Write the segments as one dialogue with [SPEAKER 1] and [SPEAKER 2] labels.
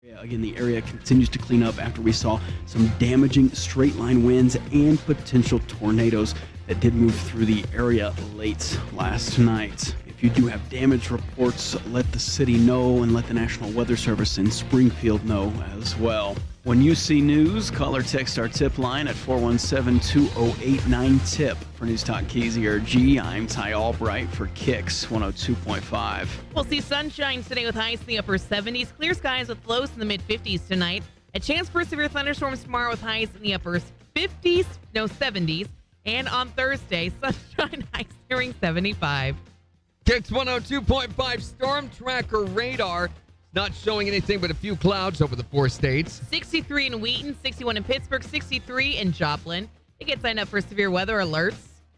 [SPEAKER 1] Yeah, again, the area continues to clean up after we saw some damaging straight line winds and potential tornadoes that did move through the area late last night. If you do have damage reports, let the city know and let the National Weather Service in Springfield know as well. When you see news, call or text our tip line at 417-2089-TIP. For News Talk KZRG, I'm Ty Albright for KIX 102.5.
[SPEAKER 2] We'll see sunshine today with highs in the upper 70s. Clear skies with lows in the mid-50s tonight. A chance for severe thunderstorms tomorrow with highs in the upper 70s. And on Thursday, sunshine highs nearing 75.
[SPEAKER 3] KIX 102.5 storm tracker radar. Not showing anything but a few clouds over the four states.
[SPEAKER 2] 63 in Wheaton, 61 in Pittsburgh, 63 in Joplin. You get signed up for severe weather alerts.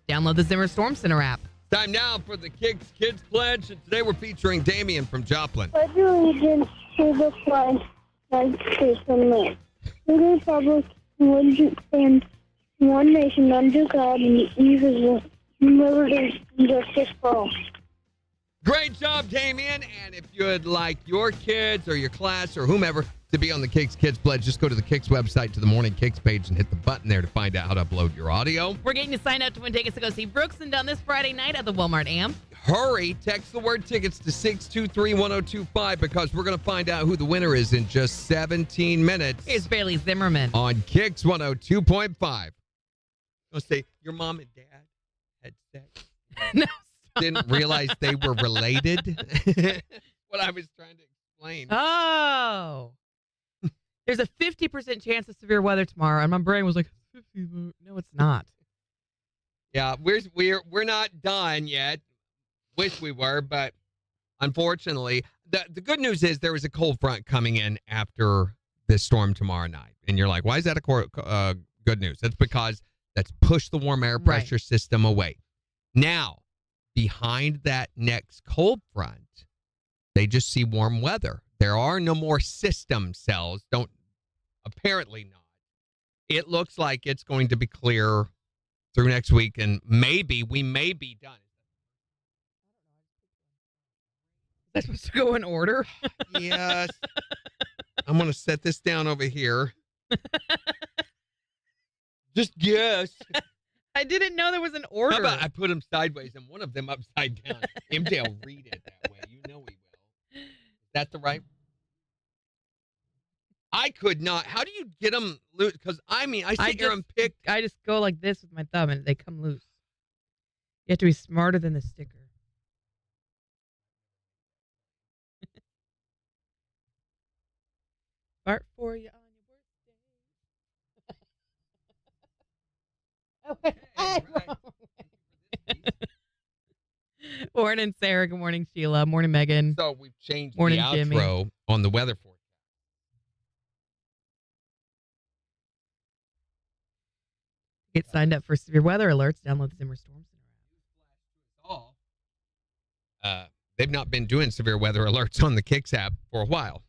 [SPEAKER 2] Download the Zimmer Storm Center app.
[SPEAKER 3] Time now for the KIX Kids Pledge. And today we're featuring Damien from Joplin.
[SPEAKER 4] Pledge allegiance to the flag of the land. To the republic which stands one nation under God and indivisible, liberty and justice for all.
[SPEAKER 3] Great job, Damien. And if you'd like your kids or your class or whomever to be on the KIX Kids Pledge, just go to the KIX website to the Morning KIX page and hit the button there to find out how to upload your audio.
[SPEAKER 2] We're getting you signed up to win tickets to go see Brooks and Dunn this Friday night at the Walmart Amp.
[SPEAKER 3] Hurry, text the word tickets to 623-1025 because we're going to find out who the winner is in just 17 minutes.
[SPEAKER 2] Here's Bailey Zimmerman.
[SPEAKER 3] On KIX 102.5. I'll say, your mom and dad had sex.
[SPEAKER 2] No.
[SPEAKER 3] Didn't realize they were related. What I was trying to explain.
[SPEAKER 2] Oh. There's a 50% chance of severe weather tomorrow, and my brain was like, 50, no, it's not.
[SPEAKER 3] Yeah, we're not done yet. Wish we were, but unfortunately, the good news is there is a cold front coming in after this storm tomorrow night. And you're like, why is that a good news? That's because that's pushed the warm air pressure system away. Now, behind that next cold front, they just see warm weather. There are no more system cells. Apparently not. It looks like it's going to be clear through next week, and we may be done.
[SPEAKER 2] Is that supposed to go in order?
[SPEAKER 3] Yes. I'm going to set this down over here. Just guess.
[SPEAKER 2] I didn't know there was an order.
[SPEAKER 3] How about I put them sideways and one of them upside down? MJ will read it that way. You know he will. Is that the right? I could not. How do you get them loose? Because, I sit here and pick.
[SPEAKER 2] I just go like this with my thumb and they come loose. You have to be smarter than the sticker. Fart for you on your birthday.
[SPEAKER 3] Hey, right.
[SPEAKER 2] Morning, Sarah. Good morning, Sheila. Morning, Megan.
[SPEAKER 3] So we've changed
[SPEAKER 2] Morning,
[SPEAKER 3] the outro
[SPEAKER 2] Jimmy.
[SPEAKER 3] on the weather forecast.
[SPEAKER 2] Get signed up for severe weather alerts. Download the Zimmer Storm Center.
[SPEAKER 3] They've not been doing severe weather alerts on the KIX app for a while.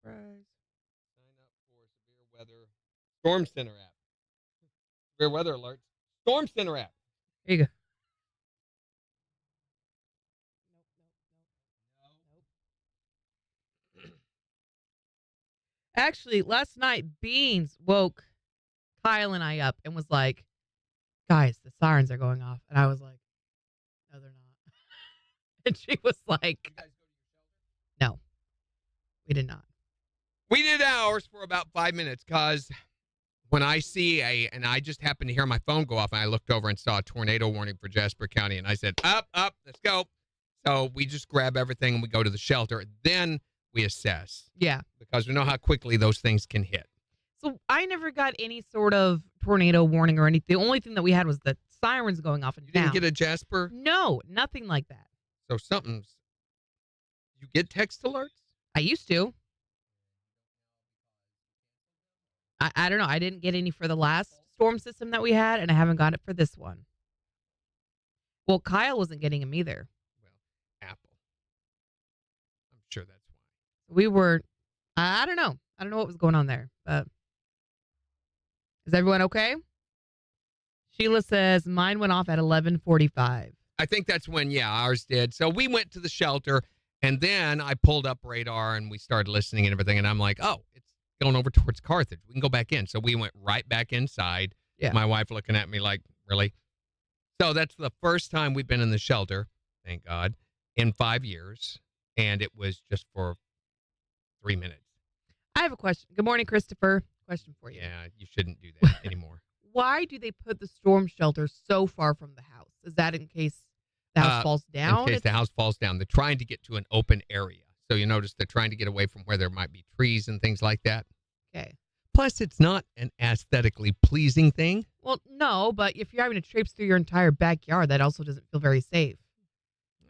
[SPEAKER 2] Surprise.
[SPEAKER 3] Sign up for severe weather Storm Center app. Severe weather alerts. Storm Center app.
[SPEAKER 2] There you go. Actually, last night, Beans woke Kyle and I up and was like, guys, the sirens are going off. And I was like, no, they're not. And she was like, no, we did not.
[SPEAKER 3] We did ours for about 5 minutes because when I see and I just happened to hear my phone go off and I looked over and saw a tornado warning for Jasper County and I said, up, let's go. So we just grab everything and we go to the shelter. Then we assess.
[SPEAKER 2] Yeah.
[SPEAKER 3] Because we know how quickly those things can hit.
[SPEAKER 2] So I never got any sort of tornado warning or anything. The only thing that we had was the sirens going off in
[SPEAKER 3] You
[SPEAKER 2] town.
[SPEAKER 3] didn't get a Jasper?
[SPEAKER 2] No, nothing like that.
[SPEAKER 3] So you get text alerts?
[SPEAKER 2] I used to. I don't know. I didn't get any for the last storm system that we had, and I haven't got it for this one. Well, Kyle wasn't getting them either.
[SPEAKER 3] Well, Apple. I'm sure that's why.
[SPEAKER 2] We were, I don't know. I don't know what was going on there, but is everyone okay? Sheila says mine went off at 11:45.
[SPEAKER 3] I think that's when, ours did. So we went to the shelter And then I pulled up radar and we started listening and everything. And I'm like, oh, it's going over towards Carthage. We can go back in. So we went right back inside.
[SPEAKER 2] Yeah.
[SPEAKER 3] My wife looking at me like, really? So that's the first time we've been in the shelter, thank God, in 5 years. And it was just for 3 minutes.
[SPEAKER 2] I have a question. Good morning, Christopher. Question for you.
[SPEAKER 3] Yeah, you shouldn't do that anymore.
[SPEAKER 2] Why do they put the storm shelter so far from the house? Is that in case the house falls down?
[SPEAKER 3] In case the house falls down. They're trying to get to an open area. So you notice they're trying to get away from where there might be trees and things like that.
[SPEAKER 2] Okay.
[SPEAKER 3] Plus, it's not an aesthetically pleasing thing.
[SPEAKER 2] Well, no, but if you're having to traipse through your entire backyard, that also doesn't feel very safe.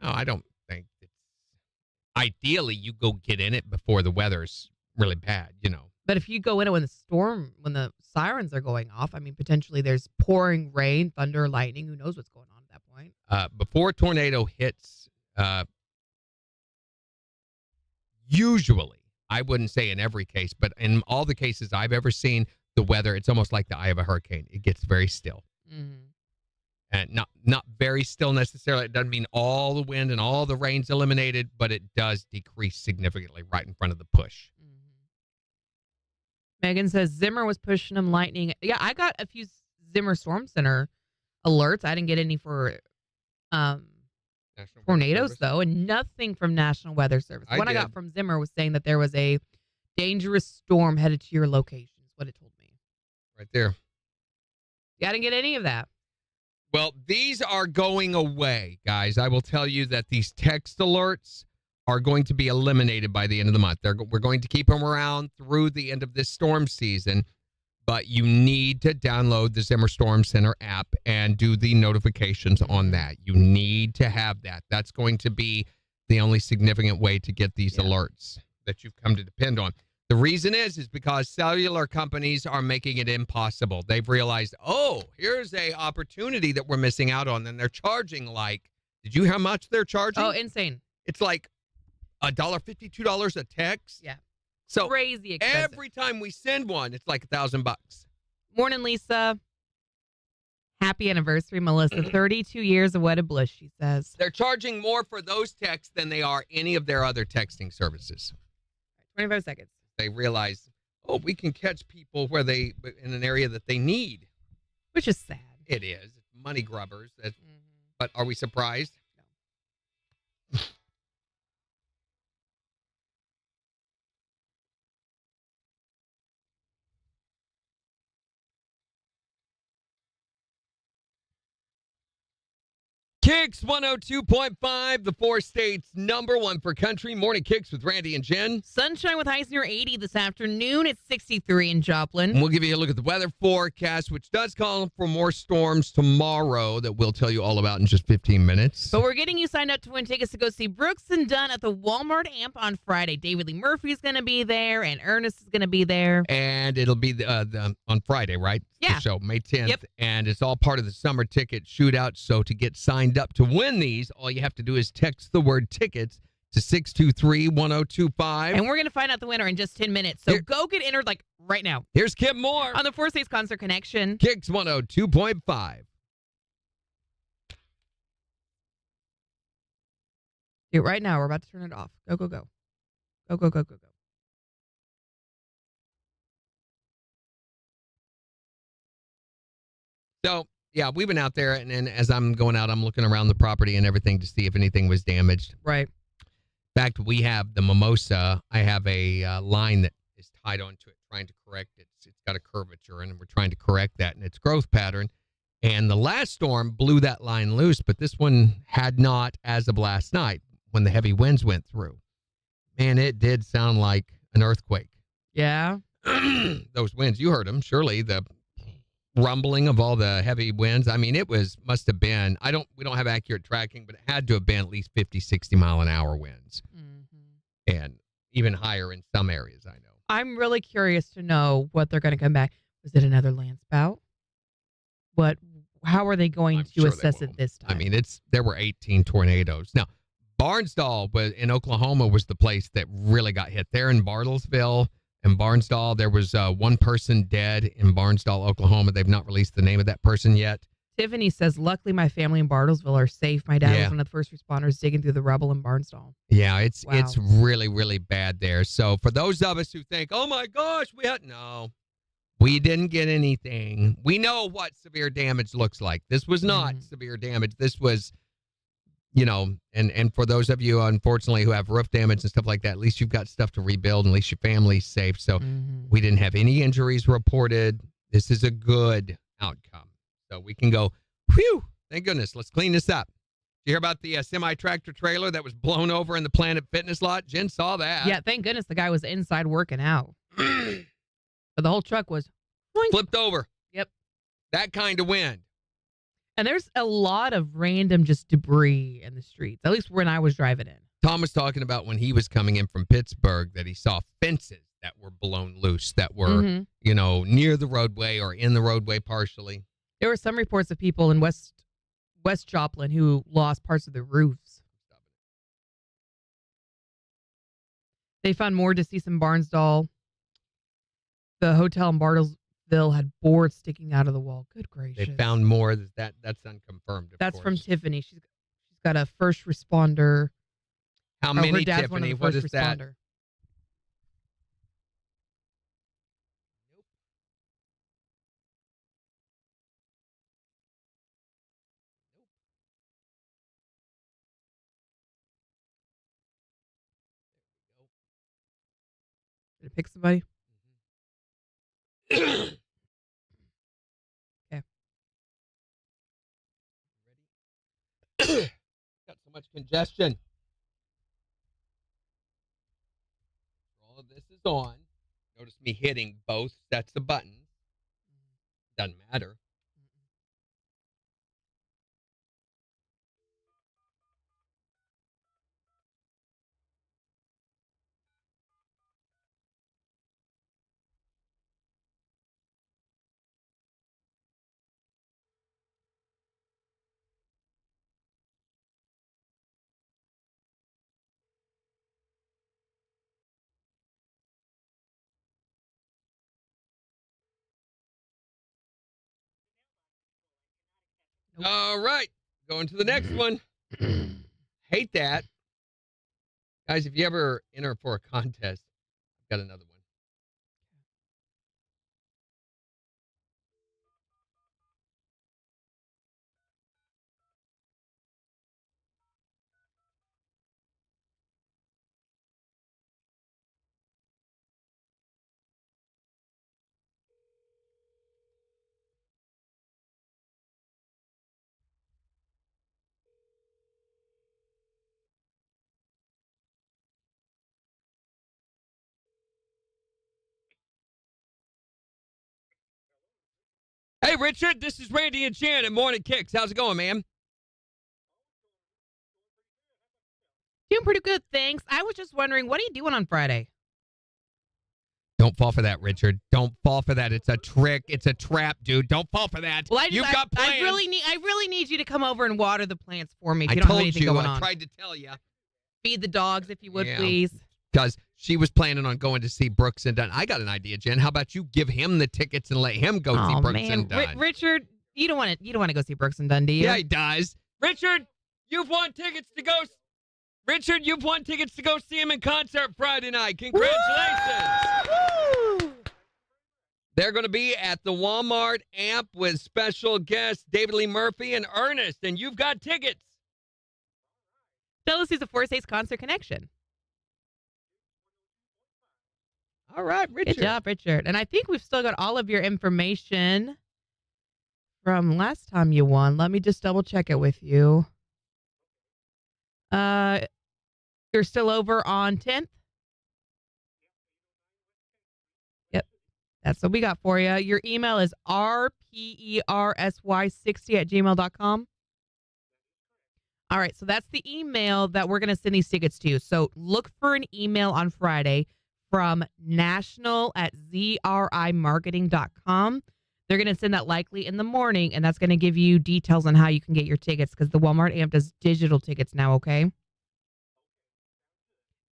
[SPEAKER 3] No, I don't think it's... Ideally, you go get in it before the weather's really bad, you know.
[SPEAKER 2] But if you go in it when the sirens are going off, I mean, potentially there's pouring rain, thunder, lightning. Who knows what's going on at that point?
[SPEAKER 3] Before a tornado hits, usually, I wouldn't say in every case, but in all the cases I've ever seen, the weather, it's almost like the eye of a hurricane. It gets very still.
[SPEAKER 2] Mm-hmm.
[SPEAKER 3] And not very still necessarily. It doesn't mean all the wind and all the rain's eliminated, but it does decrease significantly right in front of the push.
[SPEAKER 2] Megan says Zimmer was pushing them lightning. Yeah, I got a few Zimmer Storm Center alerts. I didn't get any for tornadoes, though, and nothing from National Weather Service. What I got from Zimmer was saying that there was a dangerous storm headed to your location, is what it told me.
[SPEAKER 3] Right there.
[SPEAKER 2] Yeah, I didn't get any of that.
[SPEAKER 3] Well, these are going away, guys. I will tell you that these text alerts are going to be eliminated by the end of the month. We're going to keep them around through the end of this storm season, but you need to download the Zimmer Storm Center app and do the notifications on that. You need to have that. That's going to be the only significant way to get these alerts that you've come to depend on. The reason is because cellular companies are making it impossible. They've realized, oh, here's a opportunity that we're missing out on, and they're charging like, did you hear how much they're charging?
[SPEAKER 2] Oh, insane.
[SPEAKER 3] It's like $1.50, $2 a text.
[SPEAKER 2] Yeah.
[SPEAKER 3] So
[SPEAKER 2] crazy expensive.
[SPEAKER 3] Every time we send one, it's like $1,000.
[SPEAKER 2] Morning, Lisa. Happy anniversary, Melissa. 32 years of wedded bliss, she says.
[SPEAKER 3] They're charging more for those texts than they are any of their other texting services.
[SPEAKER 2] 25 seconds.
[SPEAKER 3] They realize, oh, we can catch people where they in an area that they need.
[SPEAKER 2] Which is sad.
[SPEAKER 3] It is. It's money grubbers. But are we surprised? No. KIX 102.5, the 4 states #1 for country. Morning KIX with Randy and Jen.
[SPEAKER 2] Sunshine with highs near 80 this afternoon. It's 63 in Joplin.
[SPEAKER 3] And we'll give you a look at the weather forecast, which does call for more storms tomorrow that we'll tell you all about in just 15 minutes.
[SPEAKER 2] But we're getting you signed up to win tickets to go see Brooks and Dunn at the Walmart Amp on Friday. David Lee Murphy's going to be there, and Ernest is going to be there.
[SPEAKER 3] And it'll be on Friday, right?
[SPEAKER 2] Yeah.
[SPEAKER 3] The show, May 10th.
[SPEAKER 2] Yep.
[SPEAKER 3] And it's all part of the summer ticket shootout. So to get signed up to win these, all you have to do is text the word tickets to 623-1025.
[SPEAKER 2] And we're going to find out the winner in just 10 minutes. So go get entered like right now.
[SPEAKER 3] Here's Kim Moore
[SPEAKER 2] On the 4 States Concert Connection.
[SPEAKER 3] KIX 102.5.
[SPEAKER 2] Do it right now. We're about to turn it off. Go, go, go. Go, go, go, go, go.
[SPEAKER 3] So, yeah, we've been out there, and then as I'm going out, I'm looking around the property and everything to see if anything was damaged.
[SPEAKER 2] Right.
[SPEAKER 3] In fact, we have the mimosa. I have a line that is tied onto it, trying to correct it. It's got a curvature, and we're trying to correct that in its growth pattern. And the last storm blew that line loose, but this one had not as of last night when the heavy winds went through. Man, it did sound like an earthquake.
[SPEAKER 2] Yeah.
[SPEAKER 3] Those winds, you heard them, surely, the rumbling of all the heavy winds. I mean, must have been, we don't have accurate tracking, but it had to have been at least 50, 60 mile an hour winds. Mm-hmm. And even higher in some areas, I know.
[SPEAKER 2] I'm really curious to know what they're going to come back. Was it another land spout? How are they going to assess it this time?
[SPEAKER 3] I mean, there were 18 tornadoes. Now, Barnsdall in Oklahoma was the place that really got hit. There in Bartlesville and Barnsdall, there was one person dead in Barnsdall, Oklahoma. They've not released the name of that person yet.
[SPEAKER 2] Tiffany says, luckily my family in Bartlesville are safe. My dad
[SPEAKER 3] Yeah.
[SPEAKER 2] was one of the first responders digging through the rubble in Barnsdall.
[SPEAKER 3] Yeah, it's
[SPEAKER 2] Wow.
[SPEAKER 3] really, really bad there. So for those of us who think, oh my gosh, no, we didn't get anything. We know what severe damage looks like. This was not severe damage. This was, and for those of you, unfortunately, who have roof damage and stuff like that, at least you've got stuff to rebuild. At least your family's safe. So we didn't have any injuries reported. This is a good outcome. So we can go, whew, thank goodness. Let's clean this up. Did you hear about the semi-tractor trailer that was blown over in the Planet Fitness lot? Jen saw that.
[SPEAKER 2] Yeah, thank goodness the guy was inside working out. But the whole truck was
[SPEAKER 3] flipped over.
[SPEAKER 2] Yep.
[SPEAKER 3] That kind of wind.
[SPEAKER 2] And there's a lot of random just debris in the streets, at least when I was driving in.
[SPEAKER 3] Tom was talking about when he was coming in from Pittsburgh that he saw fences that were blown loose that were, near the roadway or in the roadway partially.
[SPEAKER 2] There were some reports of people in West Joplin who lost parts of their roofs. They found more deceased in Barnsdall. The hotel in Bartlesville had boards sticking out of the wall. Good gracious.
[SPEAKER 3] They found more. That's unconfirmed.
[SPEAKER 2] That's
[SPEAKER 3] course.
[SPEAKER 2] from Tiffany. She's got a first responder.
[SPEAKER 3] How many,
[SPEAKER 2] her dad's
[SPEAKER 3] Tiffany?
[SPEAKER 2] One of the
[SPEAKER 3] What
[SPEAKER 2] first
[SPEAKER 3] is that?
[SPEAKER 2] responder. Did it pick somebody? Okay.
[SPEAKER 3] Got so much congestion. All of this is on. Notice me hitting both sets of buttons. Doesn't matter.
[SPEAKER 2] Nope.
[SPEAKER 3] All right. Going to the next one. Hate that. Guys, if you ever enter for a contest, I've got another one. Hey, Richard, this is Randy and Jan at Morning Kicks. How's it going, man?
[SPEAKER 2] Doing pretty good, thanks. I was just wondering, what are you doing on Friday?
[SPEAKER 3] Don't fall for that, Richard. Don't fall for that. It's a trick. It's a trap, dude. Don't fall for that.
[SPEAKER 2] Well,
[SPEAKER 3] You've got plans.
[SPEAKER 2] I really need you to come over and water the plants for me if
[SPEAKER 3] I
[SPEAKER 2] you don't have
[SPEAKER 3] told
[SPEAKER 2] anything
[SPEAKER 3] you.
[SPEAKER 2] going
[SPEAKER 3] I
[SPEAKER 2] on.
[SPEAKER 3] tried to tell you.
[SPEAKER 2] Feed the dogs if you would,
[SPEAKER 3] Yeah.
[SPEAKER 2] please.
[SPEAKER 3] Because she was planning on going to see Brooks and Dunn. I got an idea, Jen. How about you give him the tickets and let him go see Brooks and Dunn?
[SPEAKER 2] Richard, you don't want to go see Brooks and Dunn, do you?
[SPEAKER 3] Yeah, he does. Richard, you've won tickets to go. Richard, you've won tickets to go see him in concert Friday night. Congratulations.
[SPEAKER 2] Woo!
[SPEAKER 3] They're going to be at the Walmart Amp with special guests David Lee Murphy and Ernest, and you've got tickets.
[SPEAKER 2] Tell us who's a Four States Concert Connection.
[SPEAKER 3] All right, Richard.
[SPEAKER 2] Good job, Richard. And I think we've still got all of your information from last time you won. Let me just double check it with you. You're still over on 10th? Yep. That's what we got for you. Your email is rpersy60@gmail.com. All right, so that's the email that we're going to send these tickets to. So look for an email on Friday from national@zrimarketing.com. They're going to send that likely in the morning, and that's going to give you details on how you can get your tickets because the Walmart Amp does digital tickets now, okay?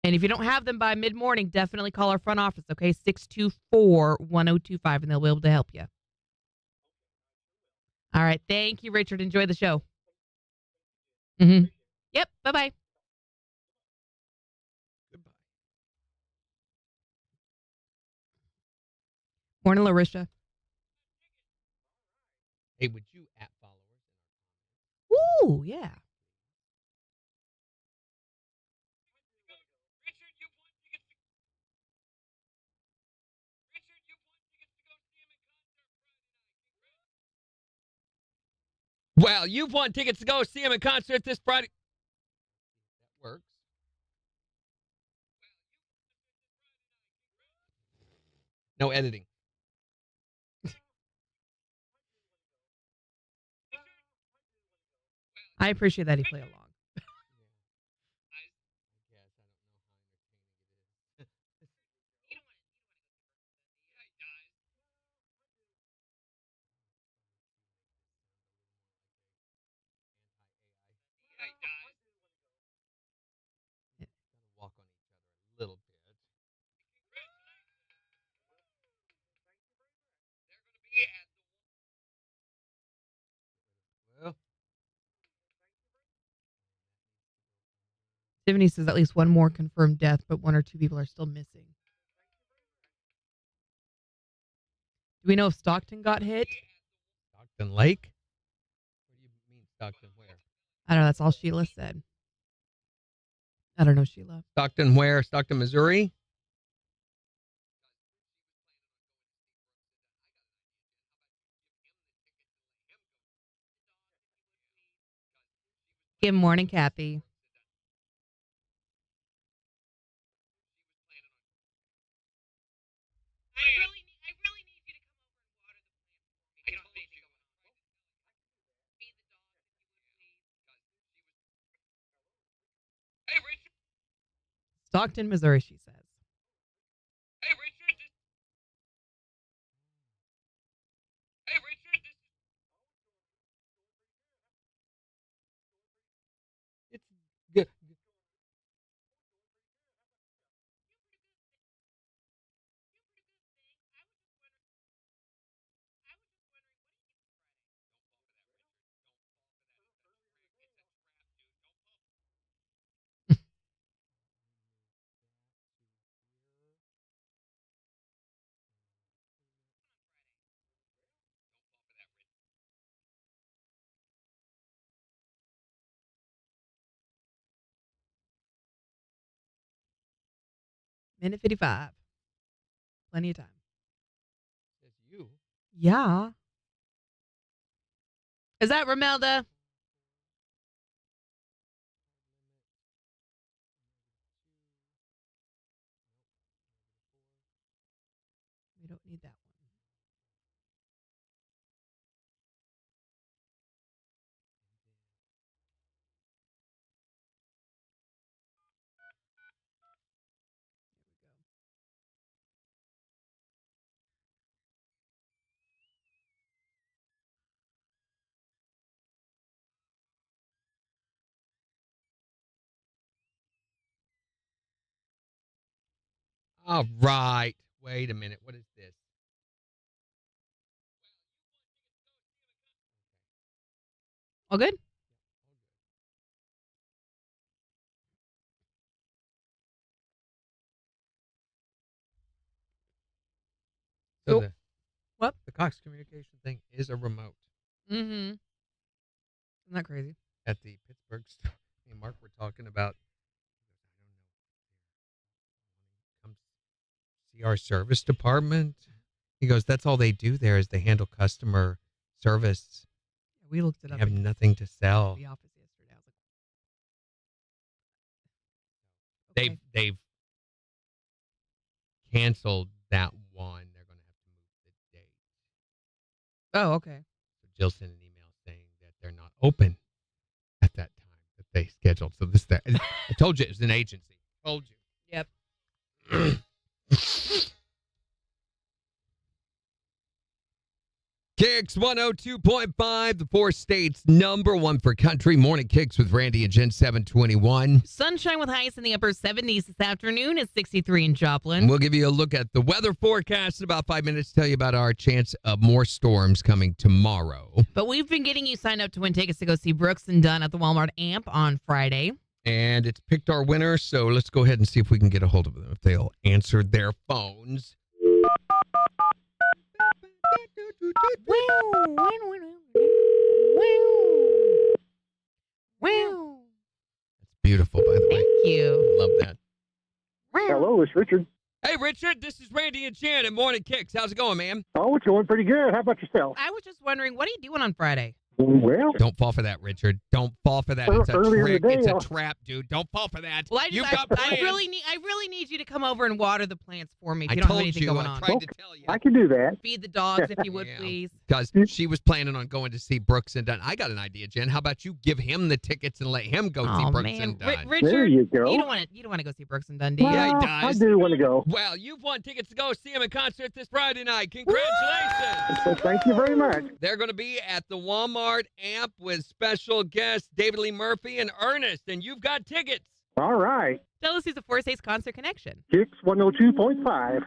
[SPEAKER 2] And if you don't have them by mid-morning, definitely call our front office, okay? 624-1025, and they'll be able to help you. All right. Thank you, Richard. Enjoy the show. Mm-hmm. Yep. Bye-bye.
[SPEAKER 3] Goodbye.
[SPEAKER 2] Morning, Larisha.
[SPEAKER 3] Hey, would you at followers?
[SPEAKER 2] Ooh, yeah.
[SPEAKER 3] Well, you've won tickets to go see him in concert this Friday. That works. No editing.
[SPEAKER 2] I appreciate that he played along.
[SPEAKER 3] Walk on each other a little bit. Well,
[SPEAKER 2] Tiffany says at least one more confirmed death, but 1 or 2 people are still missing. Do we know if Stockton got hit?
[SPEAKER 3] Stockton Lake? What do you mean Stockton where?
[SPEAKER 2] I don't know. That's all Sheila said. I don't know, Sheila.
[SPEAKER 3] Stockton where? Stockton, Missouri?
[SPEAKER 2] Good morning, Kathy. Stockton, Missouri, she says.
[SPEAKER 3] It's good.
[SPEAKER 2] Minute 55. Plenty of time.
[SPEAKER 3] It's you.
[SPEAKER 2] Yeah. Is that Romelda? We don't need that one.
[SPEAKER 3] All right. Wait a minute. What is this?
[SPEAKER 2] All good?
[SPEAKER 3] So
[SPEAKER 2] Cool.
[SPEAKER 3] the
[SPEAKER 2] What?
[SPEAKER 3] the Cox communication thing is a remote
[SPEAKER 2] Mm-hmm. Isn't that crazy?
[SPEAKER 3] at the Pittsburgh store. Me and Mark were talking about. I don't know. Come see our service department. He goes, that's all they do there is they handle customer service.
[SPEAKER 2] We looked it
[SPEAKER 3] They
[SPEAKER 2] up
[SPEAKER 3] have
[SPEAKER 2] in
[SPEAKER 3] nothing to sell.
[SPEAKER 2] the office yesterday. I was like, okay.
[SPEAKER 3] They've canceled that one. They're going to have to move the date.
[SPEAKER 2] Oh, okay.
[SPEAKER 3] So Jill sent an email saying that they're not open at that time that they scheduled. So that I told you it was an agency. Told you.
[SPEAKER 2] Yep.
[SPEAKER 3] KIX 102.5, the 4 states #1 for country. Morning KIX with Randy and Jen, 721.
[SPEAKER 2] Sunshine with highs in the upper 70s this afternoon. It's 63 in Joplin.
[SPEAKER 3] We'll give you a look at the weather forecast in about 5 minutes, tell you about our chance of more storms coming tomorrow.
[SPEAKER 2] But we've been getting you signed up to win tickets to go see Brooks and Dunn at the Walmart Amp on Friday.
[SPEAKER 3] And it's picked our winner, so let's go ahead and see if we can get a hold of them, if they'll answer their phones. That's beautiful, by the way.
[SPEAKER 2] Thank you.
[SPEAKER 3] Love that.
[SPEAKER 5] Hello, it's Richard.
[SPEAKER 3] Hey, Richard, this is Randy and Jan at Morning KIX. How's it going, man?
[SPEAKER 5] Oh, it's going pretty good. How about yourself?
[SPEAKER 2] I was just wondering, what are you doing on Friday?
[SPEAKER 5] Well,
[SPEAKER 3] Don't fall for that, Richard. Don't fall for that. It's a
[SPEAKER 5] Earlier
[SPEAKER 3] trick.
[SPEAKER 5] today,
[SPEAKER 3] It's a trap, dude. Don't fall for that.
[SPEAKER 2] Well,
[SPEAKER 3] You've got plans.
[SPEAKER 2] I really need you to come over and water the plants for me if
[SPEAKER 3] I
[SPEAKER 2] you don't have
[SPEAKER 3] told
[SPEAKER 2] anything
[SPEAKER 3] you.
[SPEAKER 2] going
[SPEAKER 3] I
[SPEAKER 2] on.
[SPEAKER 3] tried to tell you.
[SPEAKER 5] I can do that.
[SPEAKER 2] Feed the dogs if you would,
[SPEAKER 3] Yeah.
[SPEAKER 2] please.
[SPEAKER 3] Because she was planning on going to see Brooks and Dunn. I got an idea, Jen. How about you give him the tickets and let him go see
[SPEAKER 2] Oh
[SPEAKER 3] Brooks
[SPEAKER 2] man,
[SPEAKER 3] and Dunn?
[SPEAKER 2] Richard,
[SPEAKER 5] There you go.
[SPEAKER 2] you don't want to go see Brooks and Dunn, do you?
[SPEAKER 3] Yeah, he
[SPEAKER 5] Well,
[SPEAKER 3] does.
[SPEAKER 5] I do want to go.
[SPEAKER 3] Well, you've won tickets to go see him in concert this Friday night. Congratulations.
[SPEAKER 5] Well, thank you very much.
[SPEAKER 3] They're going to be at the Walmart Amp with special guests David Lee Murphy and Ernest, and you've got tickets.
[SPEAKER 5] All right.
[SPEAKER 2] Tell us who's the 4 States Concert Connection.
[SPEAKER 5] KIX 102.5.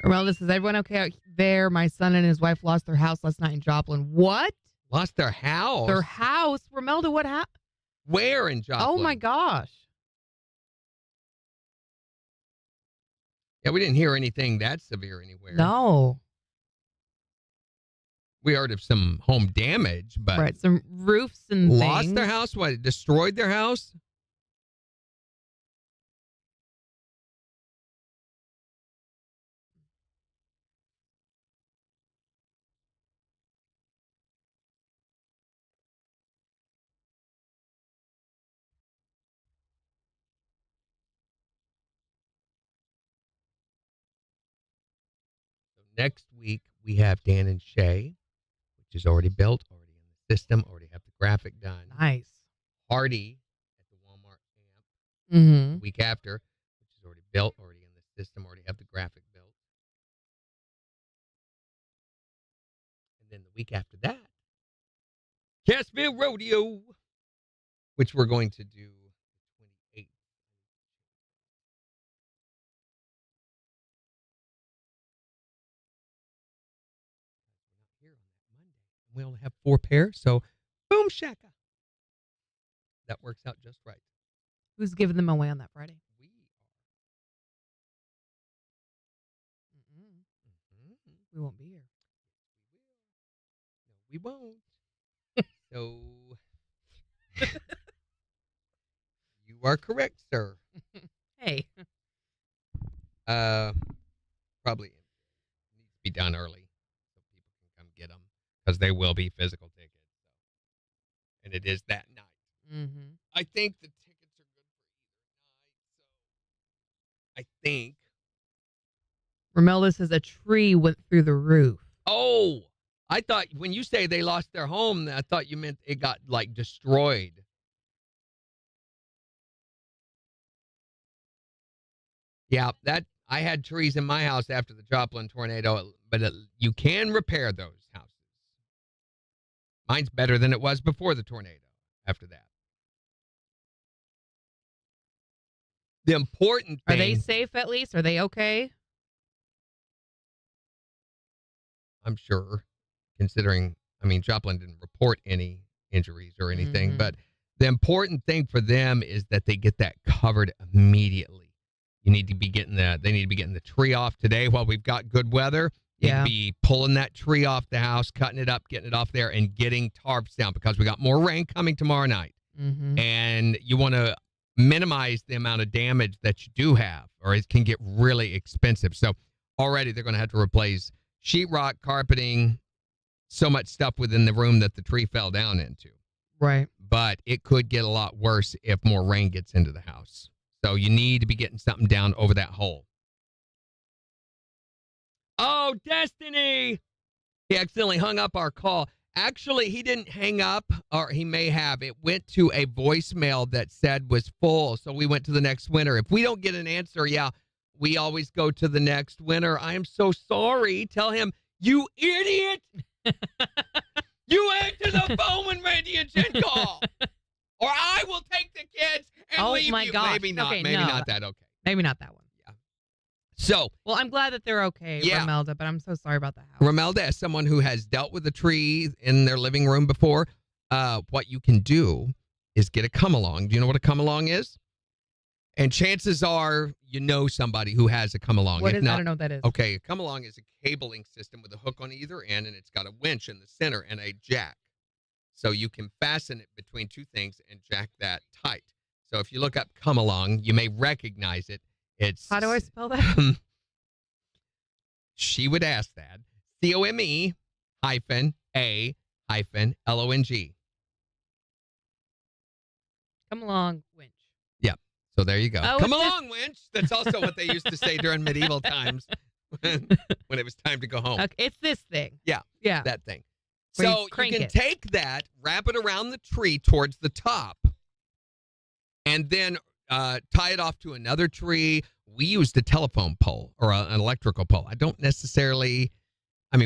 [SPEAKER 2] Romelda says, everyone okay out there? My son and his wife lost their house last night in Joplin. What?
[SPEAKER 3] Lost their house?
[SPEAKER 2] Their house? Romelda, what happened?
[SPEAKER 3] Where in Joplin?
[SPEAKER 2] Oh, my gosh.
[SPEAKER 3] Yeah, we didn't hear anything that severe anywhere.
[SPEAKER 2] No.
[SPEAKER 3] We heard of some home damage, but
[SPEAKER 2] Right, some roofs and
[SPEAKER 3] lost
[SPEAKER 2] things.
[SPEAKER 3] their house? What, destroyed their house? So next week, we have Dan and Shay, which is already built, already in the system, already have the graphic done.
[SPEAKER 2] Nice.
[SPEAKER 3] Hardy at the Walmart Amp.
[SPEAKER 2] Mm-hmm.
[SPEAKER 3] The week after, which is already built, already in the system, already have the graphic built. And then the week after that, Cassville Rodeo, which we're going to do the 28th. We're not here on that Monday. We only have 4 pairs, so boom shaka. That works out just right.
[SPEAKER 2] Who's giving them away on that Friday?
[SPEAKER 3] We
[SPEAKER 2] We won't be here.
[SPEAKER 3] No, we won't. So you are correct, sir.
[SPEAKER 2] Hey.
[SPEAKER 3] Probably needs to be done early so people can come get them because they will be physical tickets. And it is that night.
[SPEAKER 2] Mm-hmm.
[SPEAKER 3] I think the tickets are good for either night. So I think.
[SPEAKER 2] Romelda says a tree went through the roof.
[SPEAKER 3] Oh, I thought when you say they lost their home, I thought you meant it got like destroyed. Yeah, that I had trees in my house after the Joplin tornado, but you can repair those houses. Mine's better than it was before the tornado. After that, the important thing.
[SPEAKER 2] Are they safe at least? Are they okay?
[SPEAKER 3] I'm sure, considering, I mean, Joplin didn't report any injuries or anything,
[SPEAKER 2] Mhm.
[SPEAKER 3] but the important thing for them is that they get that covered immediately. You need to be getting they need to be getting the tree off today while we've got good weather. You
[SPEAKER 2] Yeah.
[SPEAKER 3] need to be pulling that tree off the house, cutting it up, getting it off there, and getting tarps down because we got more rain coming tomorrow night.
[SPEAKER 2] Mm-hmm.
[SPEAKER 3] And you want to minimize the amount of damage that you do have, or it can get really expensive. So already they're going to have to replace sheetrock, carpeting, so much stuff within the room that the tree fell down into.
[SPEAKER 2] Right.
[SPEAKER 3] But it could get a lot worse if more rain gets into the house. So you need to be getting something down over that hole. Oh, Destiny! He accidentally hung up our call. Actually, he didn't hang up, or he may have. It went to a voicemail that said was full, so we went to the next winner. If we don't get an answer, yeah, we always go to the next winner. I am so sorry. Tell him, you idiot! You answer the phone when Randy and Jen call, or I will take the kids and leave
[SPEAKER 2] my
[SPEAKER 3] you.
[SPEAKER 2] gosh.
[SPEAKER 3] Maybe not.
[SPEAKER 2] Okay,
[SPEAKER 3] maybe
[SPEAKER 2] no.
[SPEAKER 3] not that. Okay.
[SPEAKER 2] Maybe not that one.
[SPEAKER 3] So,
[SPEAKER 2] Well, I'm glad that they're okay,
[SPEAKER 3] Yeah.
[SPEAKER 2] Romelda, but I'm so sorry about the house.
[SPEAKER 3] Romelda, as someone who has dealt with a tree in their living room before, what you can do is get a come along. Do you know what a come along is? And chances are you know somebody who has a come along.
[SPEAKER 2] What
[SPEAKER 3] If
[SPEAKER 2] is?
[SPEAKER 3] not,
[SPEAKER 2] I don't know what that is.
[SPEAKER 3] okay, a come along is a cabling system with a hook on either end, and it's got a winch in the center and a jack. So you can fasten it between two things and jack that tight. So if you look up come along, you may recognize it. It's
[SPEAKER 2] How do I spell that?
[SPEAKER 3] She would ask that. COME hyphen A hyphen LONG.
[SPEAKER 2] Come along, winch.
[SPEAKER 3] So there you go.
[SPEAKER 2] Oh,
[SPEAKER 3] Come
[SPEAKER 2] it's this-
[SPEAKER 3] along, winch. That's also what they used to say during medieval times when it was time to go home.
[SPEAKER 2] Okay, it's this thing.
[SPEAKER 3] Yeah.
[SPEAKER 2] Yeah.
[SPEAKER 3] That thing.
[SPEAKER 2] Where you
[SPEAKER 3] So you
[SPEAKER 2] crank
[SPEAKER 3] can
[SPEAKER 2] it.
[SPEAKER 3] take that, wrap it around the tree towards the top, and then tie it off to another tree. We used a telephone pole or an electrical pole. I don't necessarily,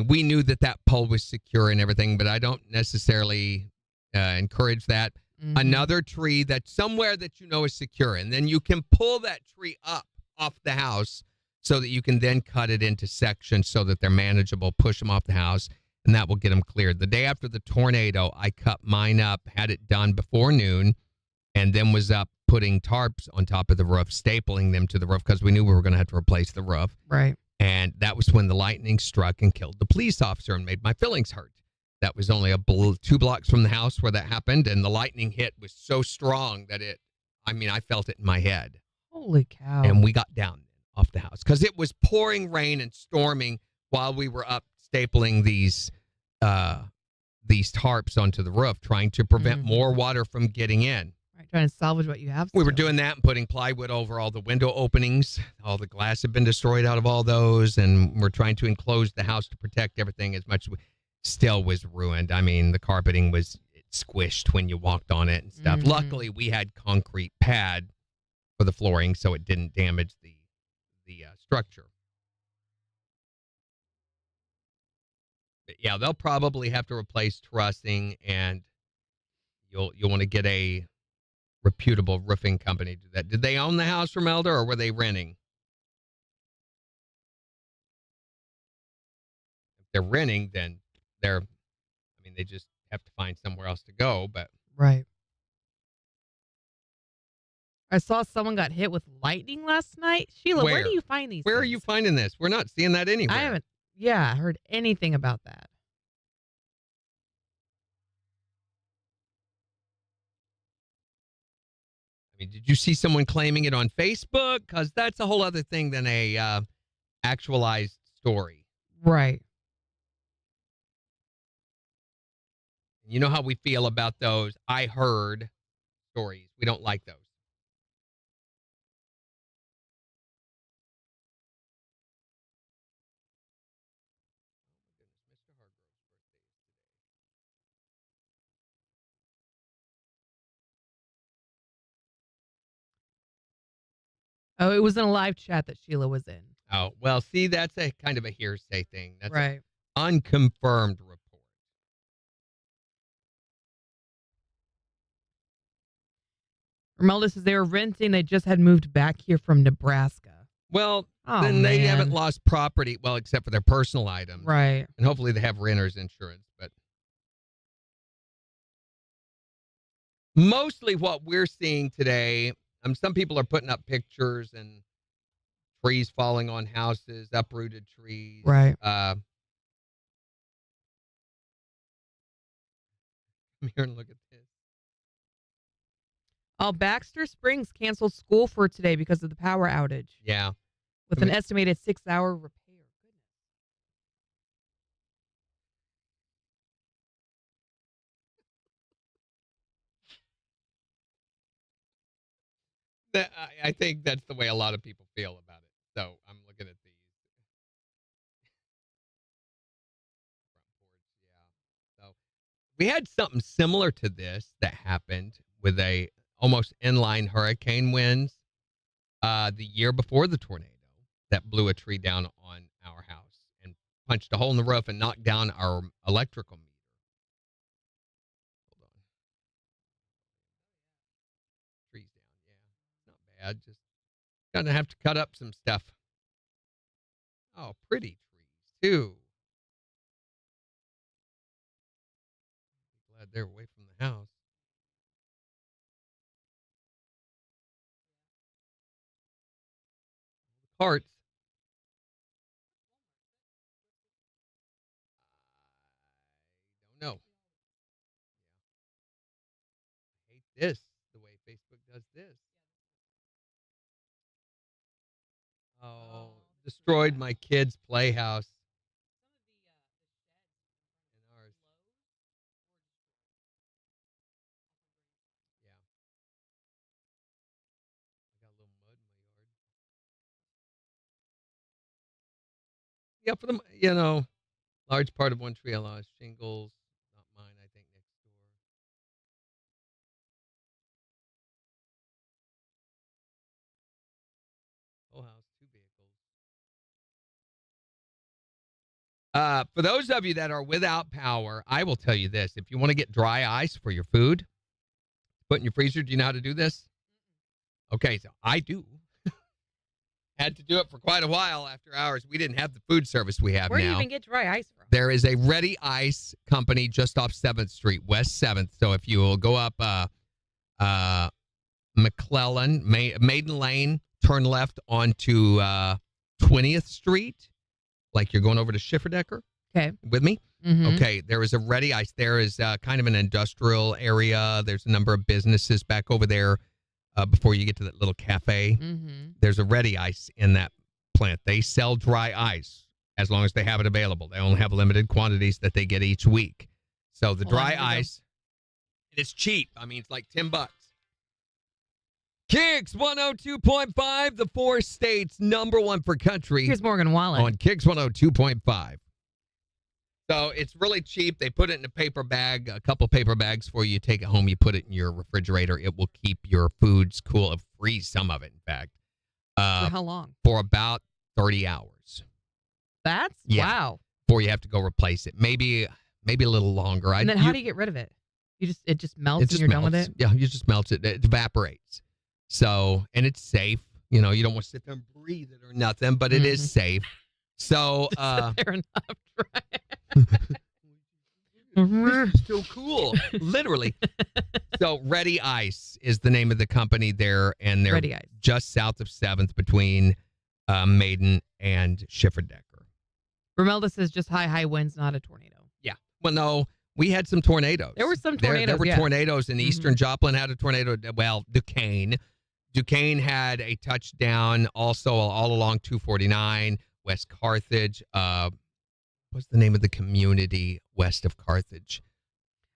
[SPEAKER 3] we knew that pole was secure and everything, but I don't necessarily encourage that.
[SPEAKER 2] Mhm.
[SPEAKER 3] Another tree that's somewhere that you know is secure, and then you can pull that tree up off the house so that you can then cut it into sections so that they're manageable, push them off the house, and that will get them cleared. The day after the tornado, I cut mine up, had it done before noon, and then was up putting tarps on top of the roof, stapling them to the roof because we knew we were going to have to replace the roof.
[SPEAKER 2] Right.
[SPEAKER 3] And that was when the lightning struck and killed the police officer and made my feelings hurt. That was only 2 blocks from the house where that happened, and the lightning hit was so strong that I felt it in my head.
[SPEAKER 2] Holy cow.
[SPEAKER 3] And we got down off the house because it was pouring rain and storming while we were up stapling these tarps onto the roof, trying to prevent
[SPEAKER 2] Mhm.
[SPEAKER 3] more water from getting in.
[SPEAKER 2] Right, trying to salvage what you have.
[SPEAKER 3] We were
[SPEAKER 2] still.
[SPEAKER 3] doing that and putting plywood over all the window openings. All the glass had been destroyed out of all those, and we're trying to enclose the house to protect everything as much as still was ruined. The carpeting was squished when you walked on it and stuff.
[SPEAKER 2] Mhm.
[SPEAKER 3] Luckily, we had concrete pad for the flooring, so it didn't damage the structure. But yeah, they'll probably have to replace trussing, and you'll want to get a reputable roofing company to do that. Did they own the house from Elder, or were they renting? If they're renting, then they just have to find somewhere else to go. But
[SPEAKER 2] Right. I saw someone got hit with lightning last night. Sheila, where
[SPEAKER 3] Where?
[SPEAKER 2] do you find these
[SPEAKER 3] where are
[SPEAKER 2] things?
[SPEAKER 3] you finding this? We're not seeing that anywhere.
[SPEAKER 2] I haven't, heard anything about that.
[SPEAKER 3] Did you see someone claiming it on Facebook? Because that's a whole other thing than a actualized story.
[SPEAKER 2] Right.
[SPEAKER 3] You know how we feel about those I heard stories. We don't like those.
[SPEAKER 2] Oh, it was in a live chat that Sheila was in.
[SPEAKER 3] Oh, well, see, that's a kind of a hearsay thing. That's
[SPEAKER 2] Right.
[SPEAKER 3] an unconfirmed report.
[SPEAKER 2] Romelda says they were renting. They just had moved back here from Nebraska.
[SPEAKER 3] Well,
[SPEAKER 2] Oh,
[SPEAKER 3] then they
[SPEAKER 2] man.
[SPEAKER 3] haven't lost property, well, except for their personal items.
[SPEAKER 2] Right.
[SPEAKER 3] And hopefully they have renter's insurance. But mostly what we're seeing today, some people are putting up pictures and trees falling on houses, uprooted trees.
[SPEAKER 2] Right.
[SPEAKER 3] Come here and look at this.
[SPEAKER 2] Oh, Baxter Springs canceled school for today because of the power outage
[SPEAKER 3] Yeah.
[SPEAKER 2] with
[SPEAKER 3] I mean-
[SPEAKER 2] an estimated 6-hour repair.
[SPEAKER 3] I think that's the way a lot of people feel about it. So I'm looking at these. Front porch, yeah. So We had something similar to this that happened with a almost inline hurricane winds the year before the tornado that blew a tree down on our house and punched a hole in the roof and knocked down our electrical meter. Hold on. Trees down, yeah. Not bad. Just gonna have to cut up some stuff. Oh, pretty trees, too. Glad they're away from the house. Carts. I don't know. I hate this, the way Facebook does this. Oh, destroyed my kids' playhouse. And ours. Yeah. I got a little mud in my yard. Yeah, for them, large part of one tree I lost. Shingles, not mine, I think, next door. Whole house, 2 vehicles. For those of you that are without power, I will tell you this. If you want to get dry ice for your food, put in your freezer, do you know how to do this? Okay, so I do. Had to do it for quite a while after hours. We didn't have the food service we have
[SPEAKER 2] Where
[SPEAKER 3] now.
[SPEAKER 2] do you even get dry ice from?
[SPEAKER 3] There is a Ready Ice company just off 7th Street, West 7th. So if you will go up McClellan, Maiden Lane, turn left onto 20th Street, like you're going over to Schifferdecker.
[SPEAKER 2] Okay.
[SPEAKER 3] With me?
[SPEAKER 2] Mm-hmm.
[SPEAKER 3] Okay, there is a Ready Ice. There is kind of an industrial area. There's a number of businesses back over there before you get to that little cafe.
[SPEAKER 2] Mm-hmm.
[SPEAKER 3] There's a Ready Ice in that plant. They sell dry ice as long as they have it available. They only have limited quantities that they get each week. So the dry ice, it's cheap. I mean, it's like $10. KIX 102.5, the 4 states, #1 for country.
[SPEAKER 2] Here's Morgan Wallen.
[SPEAKER 3] On KIX 102.5. So it's really cheap. They put it in a paper bag, a couple paper bags for you. Take it home. You put it in your refrigerator. It will keep your foods cool. It'll freeze some of it, in fact.
[SPEAKER 2] For how long?
[SPEAKER 3] For about 30 hours.
[SPEAKER 2] Wow.
[SPEAKER 3] Before you have to go replace it. Maybe a little longer.
[SPEAKER 2] And then how do you get rid of it? It just melts and you're done with it?
[SPEAKER 3] Yeah, you just melt it. It evaporates. So, and it's safe. You don't want to sit there and breathe it or nothing, but it is safe. So,
[SPEAKER 2] Sit there and not dry.
[SPEAKER 3] This is so cool. Literally. So Ready Ice is the name of the company there, and they're
[SPEAKER 2] Ready Ice.
[SPEAKER 3] just south of 7th between Maiden and Schifferdecker.
[SPEAKER 2] Romelda says just high winds, not a tornado.
[SPEAKER 3] Yeah. Well, no, we had some tornadoes.
[SPEAKER 2] There were some tornadoes,
[SPEAKER 3] There were
[SPEAKER 2] yeah.
[SPEAKER 3] tornadoes in Eastern Joplin had a tornado. Well, Duquesne. Duquesne had a touchdown also all along 249, West Carthage. What's the name of the community west of Carthage?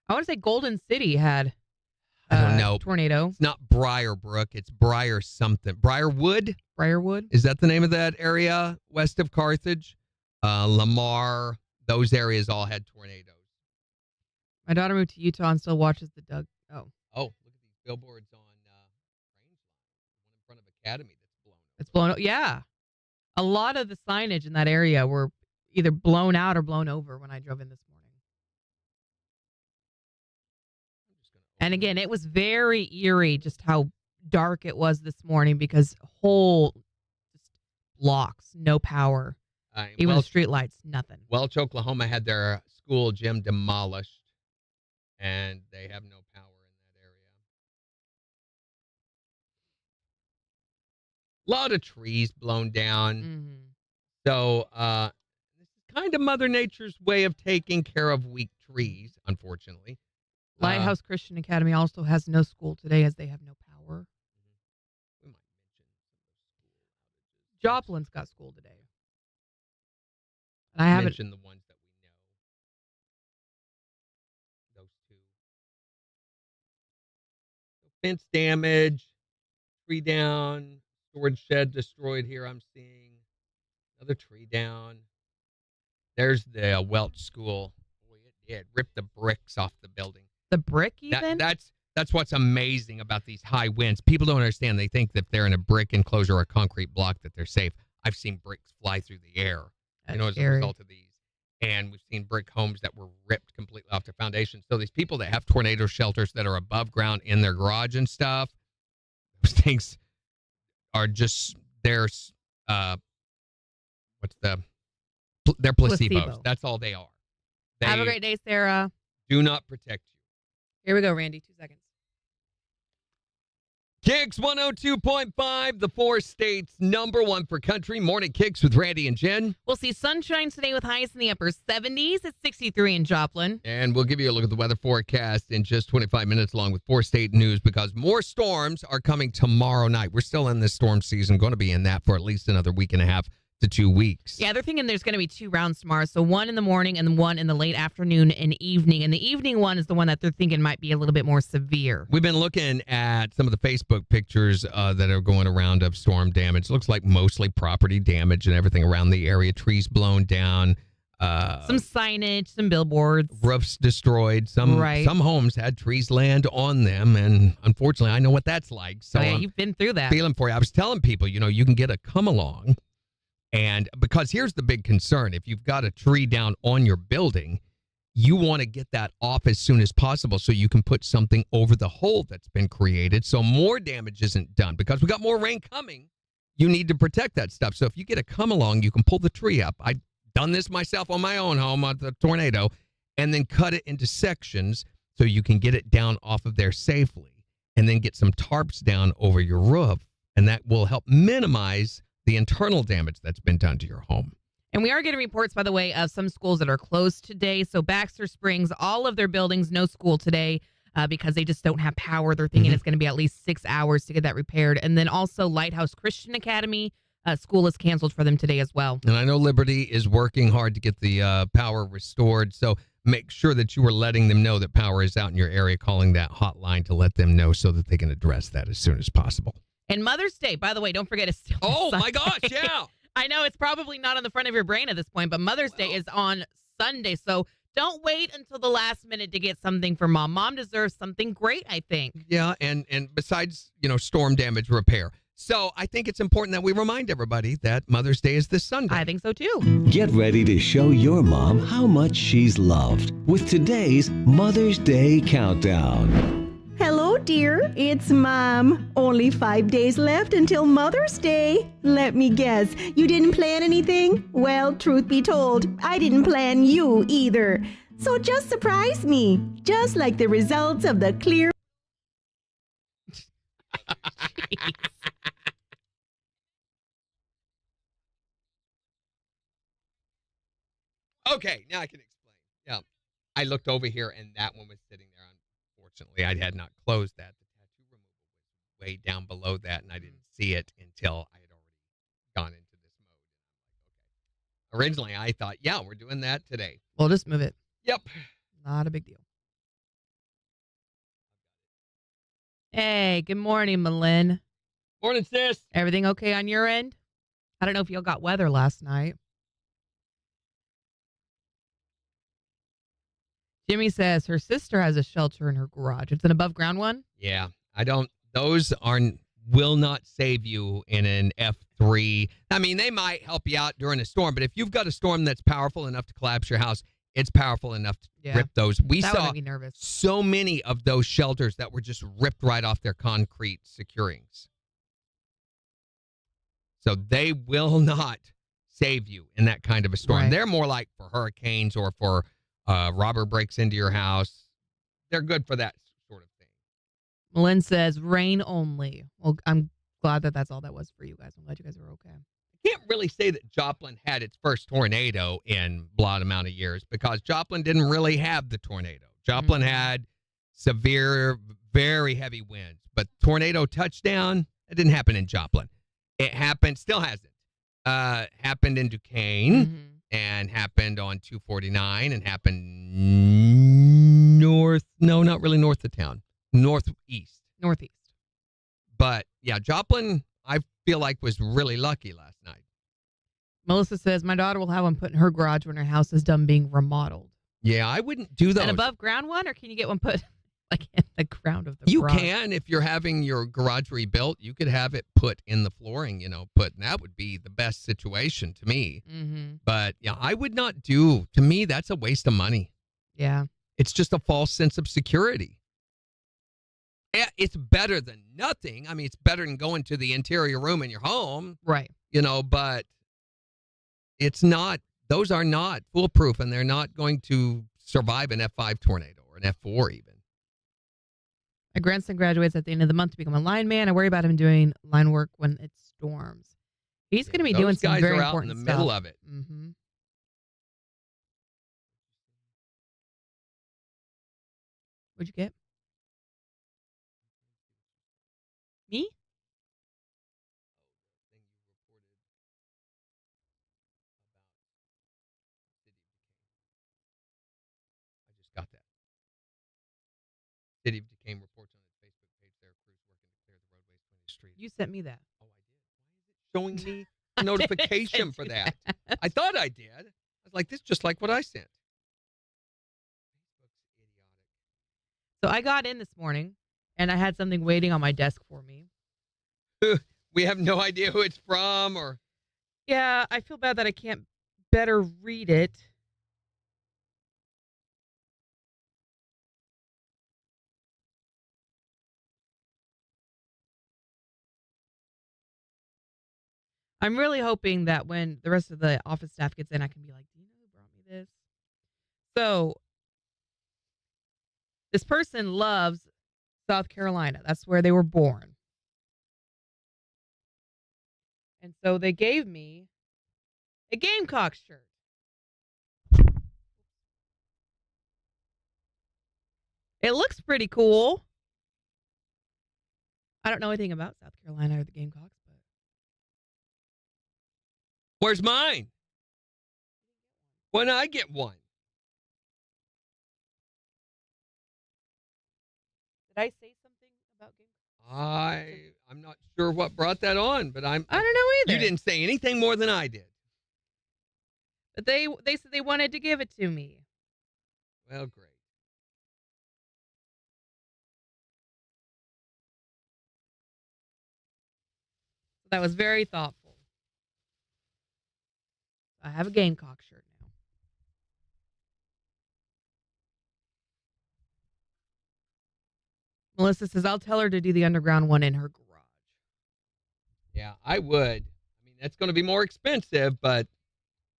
[SPEAKER 2] I want to say Golden City had
[SPEAKER 3] I don't know.
[SPEAKER 2] tornado.
[SPEAKER 3] It's not Briarbrook. It's Briar something. Briarwood?
[SPEAKER 2] Briarwood.
[SPEAKER 3] Is that the name of that area west of Carthage? Lamar. Those areas all had tornadoes.
[SPEAKER 2] My daughter moved to Utah and still watches the Doug. Oh,
[SPEAKER 3] look at these billboards on Rangeline. The one in front of Academy that's blown up.
[SPEAKER 2] it's blown. Yeah, a lot of the signage in that area were either blown out or blown over when I drove in this morning. And again, it was very eerie just how dark it was this morning because whole just blocks, no power, even the street lights, nothing.
[SPEAKER 3] Welch, Oklahoma had their school gym demolished, and they have no power in that area. A lot of trees blown down.
[SPEAKER 2] Mm-hmm.
[SPEAKER 3] So this is kind of Mother Nature's way of taking care of weak trees, unfortunately.
[SPEAKER 2] Lighthouse Christian Academy also has no school today as they have no power.
[SPEAKER 3] We might mention some of those school outages.
[SPEAKER 2] Joplin's got school today. And I haven't
[SPEAKER 3] mentioned the ones that we know. Those two. So fence damage, tree down, storage shed destroyed here. I'm seeing another tree down. There's the Welch School. Boy, it did rip the bricks off the building.
[SPEAKER 2] The brick even?
[SPEAKER 3] That's what's amazing about these high winds. People don't understand. They think that if they're in a brick enclosure or a concrete block that they're safe. I've seen bricks fly through the air,
[SPEAKER 2] That's
[SPEAKER 3] as
[SPEAKER 2] scary.
[SPEAKER 3] a result of these. And we've seen brick homes that were ripped completely off their foundation. So these people that have tornado shelters that are above ground in their garage and stuff, those things are just, they're placebos.
[SPEAKER 2] Placebo.
[SPEAKER 3] That's all they are. They
[SPEAKER 2] Have a great day, Sarah.
[SPEAKER 3] do not protect you.
[SPEAKER 2] Here we go, Randy. 2 seconds.
[SPEAKER 3] KIX 102.5, the 4 states #1 for country. Morning KIX with Randy and Jen.
[SPEAKER 2] We'll see sunshine today with highs in the upper 70s. It's 63 in Joplin.
[SPEAKER 3] And we'll give you a look at the weather forecast in just 25 minutes along with 4-state news because more storms are coming tomorrow night. We're still in this storm season, going to be in that for at least another week and a half to 2 weeks.
[SPEAKER 2] Yeah, they're thinking there's going to be 2 rounds tomorrow. So one in the morning and one in the late afternoon and evening. And the evening one is the one that they're thinking might be a little bit more severe.
[SPEAKER 3] We've been looking at some of the Facebook pictures that are going around of storm damage. Looks like mostly property damage and everything around the area. Trees blown down.
[SPEAKER 2] Some signage, some billboards.
[SPEAKER 3] Roofs destroyed. Some homes had trees land on them. And unfortunately, I know what that's like. So
[SPEAKER 2] yeah, you've been through that.
[SPEAKER 3] Feeling for you. I was telling people, you can get a come along. And because here's the big concern. If you've got a tree down on your building, you want to get that off as soon as possible so you can put something over the hole that's been created so more damage isn't done. Because we got more rain coming, you need to protect that stuff. So if you get a come along, you can pull the tree up. I've done this myself on my own home on the tornado and then cut it into sections so you can get it down off of there safely and then get some tarps down over your roof. And that will help minimize the internal damage that's been done to your home.
[SPEAKER 2] And we are getting reports, by the way, of some schools that are closed today. So Baxter Springs, all of their buildings, no school today because they just don't have power. They're thinking it's going to be at least 6 hours to get that repaired. And then also Lighthouse Christian Academy, school is canceled for them today as well.
[SPEAKER 3] And I know Liberty is working hard to get the power restored. So make sure that you are letting them know that power is out in your area, calling that hotline to let them know so that they can address that as soon as possible.
[SPEAKER 2] And Mother's Day, by the way, don't forget it's still
[SPEAKER 3] Oh,
[SPEAKER 2] Sunday.
[SPEAKER 3] my gosh, yeah.
[SPEAKER 2] I know it's probably not on the front of your brain at this point, but Mother's Day is on Sunday. So don't wait until the last minute to get something for Mom. Mom deserves something great, I think.
[SPEAKER 3] Yeah, and besides, storm damage repair. So I think it's important that we remind everybody that Mother's Day is this Sunday.
[SPEAKER 2] I think so, too.
[SPEAKER 6] Get ready to show your mom how much she's loved with today's Mother's Day Countdown.
[SPEAKER 7] Hello, dear. It's Mom. Only 5 days left until Mother's Day. Let me guess, you didn't plan anything? Well, truth be told, I didn't plan you either. So just surprise me, just like the results of the clear.
[SPEAKER 3] Okay, now I can explain. Yeah, I looked over here and that one was sitting there. Unfortunately, I had not closed that. The tattoo removal was way down below that, and I didn't see it until I had already gone into this mode. Okay. Originally, I thought, yeah, we're doing that today.
[SPEAKER 2] We'll just move it.
[SPEAKER 3] Yep.
[SPEAKER 2] Not a big deal. Hey, good morning, Malin.
[SPEAKER 3] Morning, sis.
[SPEAKER 2] Everything okay on your end? I don't know if y'all got weather last night. Jimmy says her sister has a shelter in her garage. It's an above ground one?
[SPEAKER 3] Yeah, those will not save you in an F3. I mean, they might help you out during a storm, but if you've got a storm that's powerful enough to collapse your house, it's powerful enough to rip those. We
[SPEAKER 2] that would
[SPEAKER 3] saw
[SPEAKER 2] make me nervous.
[SPEAKER 3] so many of those shelters that were just ripped right off their concrete securings. So they will not save you in that kind of a storm.
[SPEAKER 2] Right.
[SPEAKER 3] They're more like for hurricanes or for robber breaks into your house. They're good for that sort of thing.
[SPEAKER 2] Malin says rain only. Well, I'm glad that that's all that was for you guys. I'm glad you guys are okay.
[SPEAKER 3] I can't really say that Joplin had its first tornado in a lot amount of years because Joplin didn't really have the tornado. Joplin had severe, very heavy winds, but tornado touchdown, it didn't happen in Joplin. It happened, still hasn't. Happened in Duquesne. And happened on 249 and happened not really north of town, northeast. But yeah, Joplin, I feel like was really lucky last night.
[SPEAKER 2] Melissa says, my daughter will have one put in her garage when her house is done being remodeled.
[SPEAKER 3] Yeah, I wouldn't do those.
[SPEAKER 2] An above ground one, or can you get one put like in the ground of the
[SPEAKER 3] You
[SPEAKER 2] garage.
[SPEAKER 3] can, if you're having your garage rebuilt, you could have it put in the flooring, and that would be the best situation to me.
[SPEAKER 2] Mm-hmm.
[SPEAKER 3] But yeah, I would not do, to me, that's a waste of money.
[SPEAKER 2] Yeah.
[SPEAKER 3] It's just a false sense of security. Yeah, it's better than nothing. I mean, it's better than going to the interior room in your home,
[SPEAKER 2] Right.
[SPEAKER 3] but it's not, those are not foolproof, and they're not going to survive an F5 tornado or an F4 even.
[SPEAKER 2] My grandson graduates at the end of the month to become a lineman. I worry about him doing line work when it storms. He's going to be
[SPEAKER 3] Those
[SPEAKER 2] doing some
[SPEAKER 3] guys
[SPEAKER 2] very
[SPEAKER 3] are out in
[SPEAKER 2] important
[SPEAKER 3] the
[SPEAKER 2] stuff.
[SPEAKER 3] middle of it.
[SPEAKER 2] Mm-hmm. What'd you get? Me?
[SPEAKER 3] I just got that. City of Duquesne reports on its Facebook page their crews working to clear the roadways between the streets.
[SPEAKER 2] You sent me that.
[SPEAKER 3] Oh, I did. Why is it showing me a notification for that? I thought I did. I was like, this is just like what I sent. Facebook's idiotic.
[SPEAKER 2] So I got in this morning, and I had something waiting on my desk for me.
[SPEAKER 3] We have no idea who it's from or.
[SPEAKER 2] Yeah, I feel bad that I can't better read it. I'm really hoping that when the rest of the office staff gets in, I can be like, do you know who brought me this? So this person loves South Carolina. That's where they were born. And so they gave me a Gamecock shirt. It looks pretty cool. I don't know anything about South Carolina or the Gamecocks, but
[SPEAKER 3] Where's mine? When I get one?
[SPEAKER 2] did I say something about Gamecocks?
[SPEAKER 3] I'm not sure what brought that on, but
[SPEAKER 2] I don't know either.
[SPEAKER 3] You didn't say anything more than I did.
[SPEAKER 2] But they said they wanted to give it to me.
[SPEAKER 3] Well, great.
[SPEAKER 2] So that was very thoughtful. I have a Gamecock shirt now. Melissa says, I'll tell her to do the underground one in her garage.
[SPEAKER 3] Yeah, I would. I mean, that's going to be more expensive, but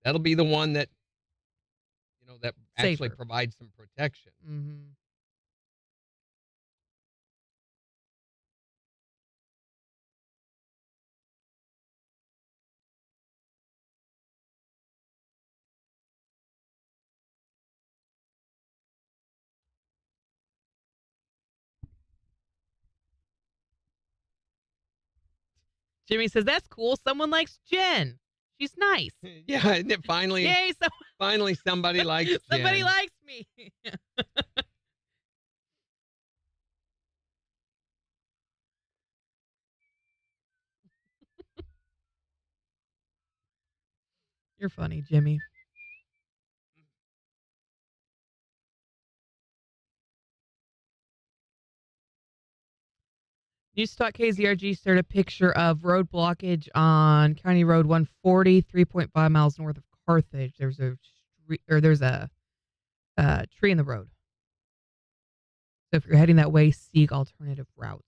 [SPEAKER 3] that'll be the one that, that actually
[SPEAKER 2] Safer.
[SPEAKER 3] provides some protection.
[SPEAKER 2] Mm-hmm. Jimmy says, that's cool. Someone likes Jen. She's nice.
[SPEAKER 3] Yeah, isn't it finally?
[SPEAKER 2] Yay,
[SPEAKER 3] Finally, somebody likes Jen.
[SPEAKER 2] somebody likes me. You're funny, Jimmy. Newstalk KZRG shared a picture of road blockage on County Road 140, 3.5 miles north of Carthage. There's a tree in the road. So if you're heading that way, seek alternative routes.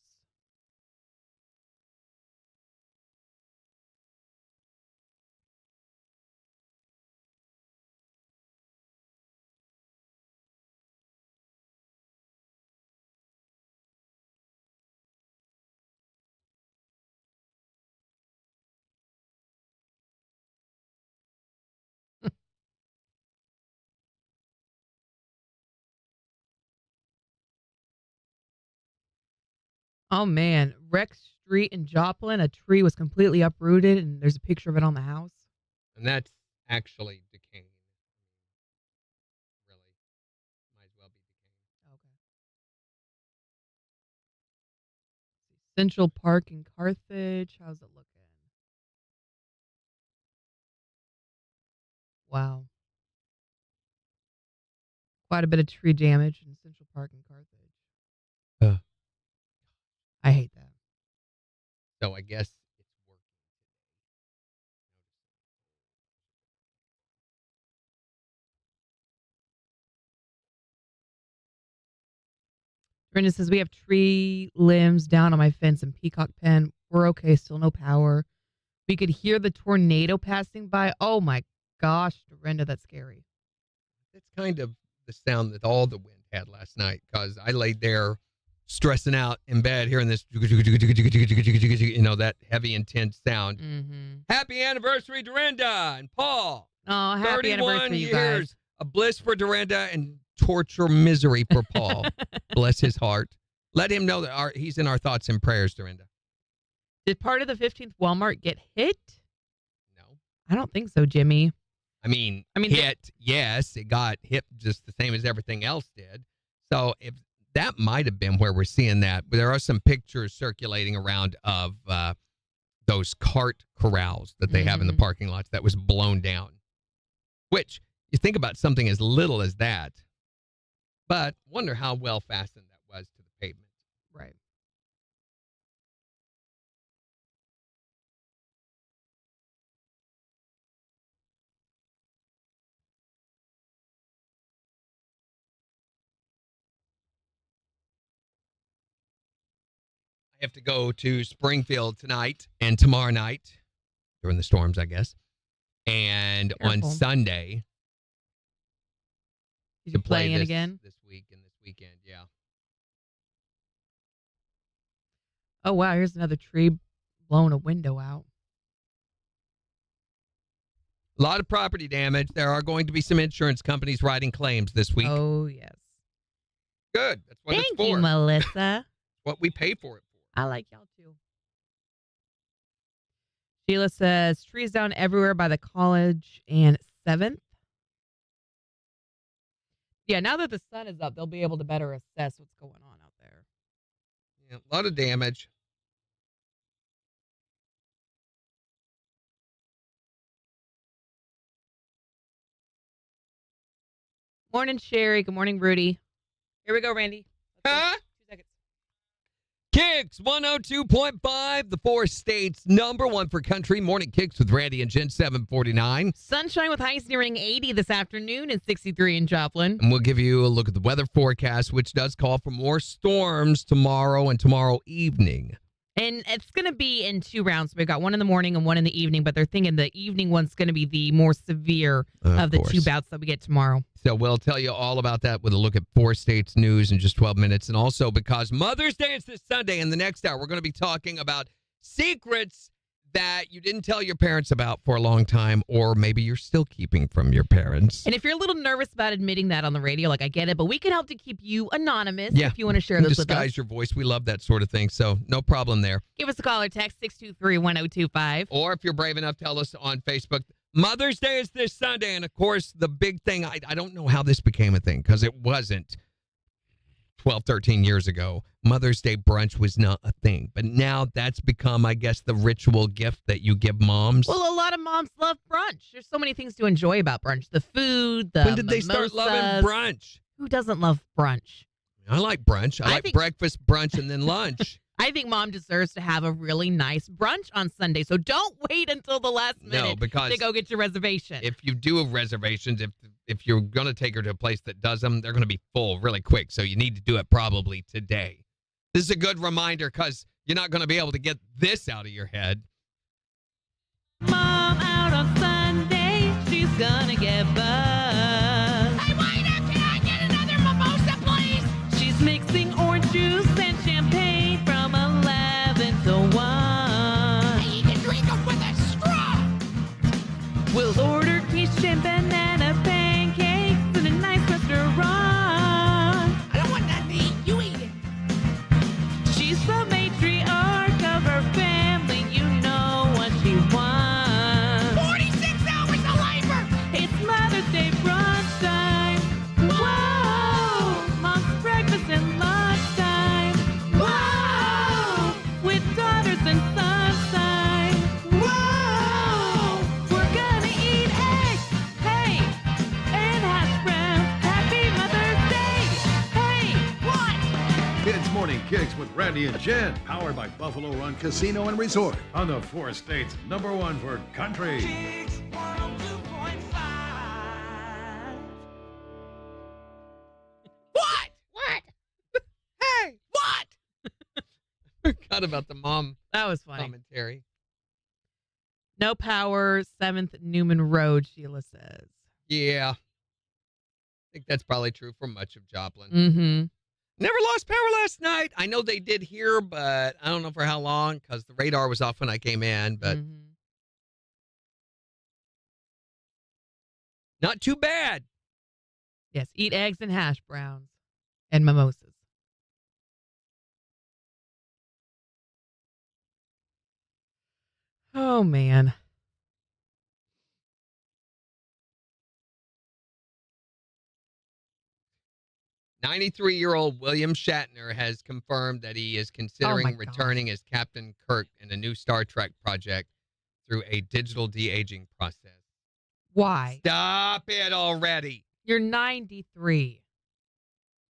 [SPEAKER 2] Oh man, Rex Street in Joplin, a tree was completely uprooted, and there's a picture of it on the house.
[SPEAKER 3] And that's actually Duquesne. Really. Might as well be Duquesne.
[SPEAKER 2] Okay. Central Park in Carthage. How's it looking? Wow. Quite a bit of tree damage in Central Park in Carthage. I hate that.
[SPEAKER 3] So I guess it's working.
[SPEAKER 2] Brenda says, we have tree limbs down on my fence and peacock pen. We're okay. Still no power. We could hear the tornado passing by. Oh my gosh, Brenda, that's scary.
[SPEAKER 3] That's kind of the sound that all the wind had last night, because I laid there stressing out in bed hearing this, that heavy, intense sound.
[SPEAKER 2] Mm-hmm.
[SPEAKER 3] Happy anniversary, Dorinda and Paul.
[SPEAKER 2] Oh, happy
[SPEAKER 3] 31
[SPEAKER 2] anniversary, you
[SPEAKER 3] years
[SPEAKER 2] guys.
[SPEAKER 3] of bliss for Dorinda and torture misery for Paul. Bless his heart. Let him know that he's in our thoughts and prayers, Dorinda.
[SPEAKER 2] Did part of the 15th Walmart get hit?
[SPEAKER 3] No.
[SPEAKER 2] I don't think so, Jimmy.
[SPEAKER 3] I mean, hit, yes, it got hit just the same as everything else did. So if that might have been where we're seeing that. But there are some pictures circulating around of those cart corrals that they have in the parking lots that was blown down. Which, you think about something as little as that, but wonder how well fastened that was to the pavement.
[SPEAKER 2] Right.
[SPEAKER 3] I have to go to Springfield tonight and tomorrow night during the storms, I guess. And
[SPEAKER 2] Careful.
[SPEAKER 3] on Sunday.
[SPEAKER 2] Did you play it again?
[SPEAKER 3] This week and this weekend, yeah.
[SPEAKER 2] Oh, wow. Here's another tree blowing a window out.
[SPEAKER 3] A lot of property damage. There are going to be some insurance companies writing claims this week.
[SPEAKER 2] Oh, yes.
[SPEAKER 3] Good. That's what it's
[SPEAKER 2] Thank
[SPEAKER 3] for.
[SPEAKER 2] you, Melissa.
[SPEAKER 3] What we pay for it for.
[SPEAKER 2] I like y'all too. Sheila says, trees down everywhere by the college and 7th. Yeah, now that the sun is up, they'll be able to better assess what's going on out there.
[SPEAKER 3] Yeah, a lot of damage.
[SPEAKER 2] Morning, Sherry. Good morning, Rudy. Here we go, Randy. Let's go.
[SPEAKER 3] Huh?
[SPEAKER 2] 2 seconds.
[SPEAKER 3] KIX 102.5, the 4 states #1 for country. Morning KIX with Randy and Jen, 749.
[SPEAKER 2] Sunshine with highs nearing 80 this afternoon and 63 in Joplin.
[SPEAKER 3] And we'll give you a look at the weather forecast, which does call for more storms tomorrow and tomorrow evening.
[SPEAKER 2] And it's going to be in 2 rounds. We've got one in the morning and one in the evening, but they're thinking the evening one's going to be the more severe of the
[SPEAKER 3] course.
[SPEAKER 2] 2 bouts that we get tomorrow.
[SPEAKER 3] So we'll tell you all about that with a look at 4 states news in just 12 minutes. And also because Mother's Day is this Sunday, in the next hour, we're going to be talking about secrets that you didn't tell your parents about for a long time, or maybe you're still keeping from your parents.
[SPEAKER 2] And if you're a little nervous about admitting that on the radio, like I get it, but we can help to keep you anonymous
[SPEAKER 3] Yeah.
[SPEAKER 2] if you want to share this with us.
[SPEAKER 3] Disguise your voice. We love that sort of thing. So no problem there.
[SPEAKER 2] Give us a call or text 623-1025.
[SPEAKER 3] Or if you're brave enough, tell us on Facebook. Mother's Day is this Sunday. And of course, the big thing, I don't know how this became a thing, because it wasn't 12, 13 years ago. Mother's Day brunch was not a thing. But now that's become, I guess, the ritual gift that you give moms.
[SPEAKER 2] Well, a lot of moms love brunch. There's so many things to enjoy about brunch. The food, the
[SPEAKER 3] when did they start loving
[SPEAKER 2] mimosas.
[SPEAKER 3] brunch?
[SPEAKER 2] Who doesn't love brunch?
[SPEAKER 3] I like brunch. I like
[SPEAKER 2] think-
[SPEAKER 3] breakfast, brunch, and then lunch.
[SPEAKER 2] I think mom deserves to have a really nice brunch on Sunday. So don't wait until the last minute
[SPEAKER 3] because
[SPEAKER 2] to go get your reservation.
[SPEAKER 3] if you do reservations, if you're going to take her to a place that does them, they're going to be full really quick. So you need to do it probably today. This is a good reminder, because you're not going to be able to get this out of your head.
[SPEAKER 2] Mom out on Sunday, she's gonna get buzzed.
[SPEAKER 8] Hey, waiter, can I get another mimosa, please?
[SPEAKER 2] She's mixing orange juice and champagne from 11 to 1.
[SPEAKER 8] Hey, you can drink them with a straw.
[SPEAKER 2] We'll order quiche and banana pancakes in a nice restaurant.
[SPEAKER 8] I don't want that to eat. You eat it.
[SPEAKER 2] She's the matriarch of her family. You know what she wants.
[SPEAKER 8] 46 hours of labor.
[SPEAKER 2] It's Mother's Day
[SPEAKER 9] Kids Morning Kicks with Randy and Jen, powered by Buffalo Run Casino and Resort on the four states #1 for country.
[SPEAKER 8] KIX 102.5. What? What?
[SPEAKER 3] Hey,
[SPEAKER 8] What?
[SPEAKER 3] forgot about the mom
[SPEAKER 2] That was funny.
[SPEAKER 3] commentary.
[SPEAKER 2] No power, 7th Newman Road, Sheila says.
[SPEAKER 3] Yeah. I think that's probably true for much of Joplin.
[SPEAKER 2] Mm-hmm.
[SPEAKER 3] Never lost power last night. I know they did here, but I don't know for how long because the radar was off when I came in, but not too bad.
[SPEAKER 2] Yes, eat eggs and hash browns and mimosas. Oh, man.
[SPEAKER 3] '93-year-old William Shatner has confirmed that he is considering
[SPEAKER 2] God.
[SPEAKER 3] returning as Captain Kirk in a new Star Trek project through a digital de-aging process.
[SPEAKER 2] Why?
[SPEAKER 3] Stop it already.
[SPEAKER 2] You're 93.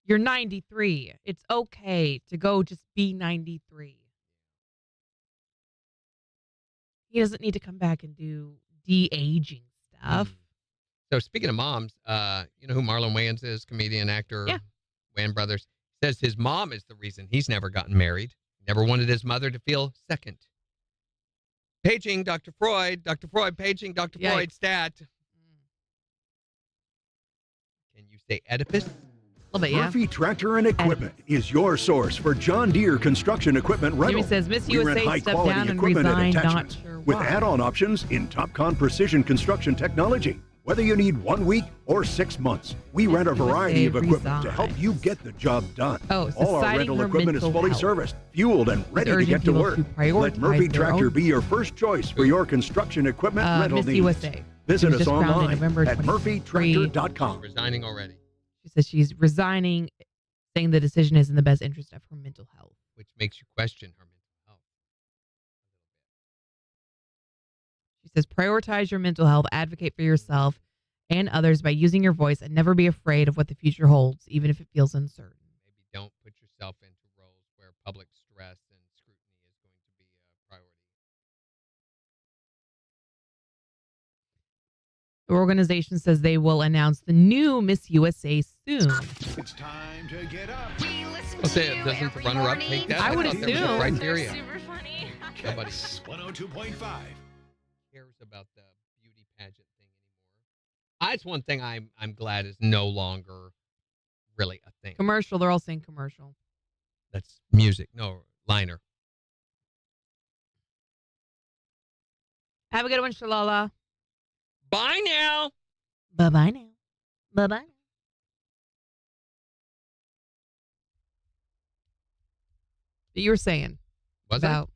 [SPEAKER 2] You're 93. It's okay to go just be 93. He doesn't need to come back and do de-aging stuff.
[SPEAKER 3] So speaking of moms, you know who Marlon Wayans is? Comedian, actor,
[SPEAKER 2] Yeah.
[SPEAKER 3] Wayans Brothers. Says his mom is the reason he's never gotten married. Never wanted his mother to feel second. Paging Dr. Freud. Dr. Freud paging Dr.
[SPEAKER 2] Yikes.
[SPEAKER 3] Freud stat. Can you say Oedipus?
[SPEAKER 2] A little bit, yeah.
[SPEAKER 10] Murphy Tractor and Equipment is your source for John Deere construction equipment rental.
[SPEAKER 2] Jimmy says Miss
[SPEAKER 10] We rent
[SPEAKER 2] USA stepped
[SPEAKER 10] high-quality
[SPEAKER 2] down and
[SPEAKER 10] equipment and
[SPEAKER 2] resigned, not
[SPEAKER 10] attachments
[SPEAKER 2] sure
[SPEAKER 10] with
[SPEAKER 2] why.
[SPEAKER 10] add-on options in TopCon precision construction technology. Whether you need 1 week or 6 months, we rent a variety of equipment to help you get the job done.
[SPEAKER 2] Oh, so
[SPEAKER 10] all our
[SPEAKER 2] citing
[SPEAKER 10] rental
[SPEAKER 2] her
[SPEAKER 10] equipment is
[SPEAKER 2] mental
[SPEAKER 10] fully
[SPEAKER 2] health.
[SPEAKER 10] serviced, fueled, and ready to
[SPEAKER 2] urging
[SPEAKER 10] get to
[SPEAKER 2] people
[SPEAKER 10] work.
[SPEAKER 2] to
[SPEAKER 10] Let
[SPEAKER 2] prioritize
[SPEAKER 10] Murphy
[SPEAKER 2] their
[SPEAKER 10] Tractor
[SPEAKER 2] own-
[SPEAKER 10] be your first choice for your construction equipment rental
[SPEAKER 2] Miss
[SPEAKER 10] needs.
[SPEAKER 2] USA.
[SPEAKER 10] Visit
[SPEAKER 2] She was
[SPEAKER 10] us
[SPEAKER 2] just crowned in
[SPEAKER 10] online
[SPEAKER 2] November
[SPEAKER 10] at
[SPEAKER 2] 23.
[SPEAKER 10] murphytractor.com.
[SPEAKER 3] Resigning already,
[SPEAKER 2] She says she's resigning, saying the decision is in the best interest of her mental health.
[SPEAKER 3] which makes you question her mental health.
[SPEAKER 2] She says prioritize your mental health, advocate for yourself and others by using your voice, and never be afraid of what the future holds, even if it feels uncertain.
[SPEAKER 3] Maybe don't put yourself into roles where public stress and scrutiny is going to be a priority.
[SPEAKER 2] The organization says they will announce the new Miss USA soon.
[SPEAKER 9] It's time to get up.
[SPEAKER 3] I'll say, doesn't the runner-up take that?
[SPEAKER 2] I would
[SPEAKER 3] thought that was a
[SPEAKER 2] assume.
[SPEAKER 3] criteria.
[SPEAKER 8] Super funny.
[SPEAKER 3] Nobody
[SPEAKER 9] KIX 102.5.
[SPEAKER 3] cares about the beauty pageant thing anymore. That's one thing I'm glad is no longer really a thing.
[SPEAKER 2] Commercial, they're all saying commercial.
[SPEAKER 3] That's music, no liner.
[SPEAKER 2] Have a good one, Shalala.
[SPEAKER 3] Bye now.
[SPEAKER 2] Bye-bye now. Bye-bye. You were saying
[SPEAKER 3] Was I?
[SPEAKER 2] about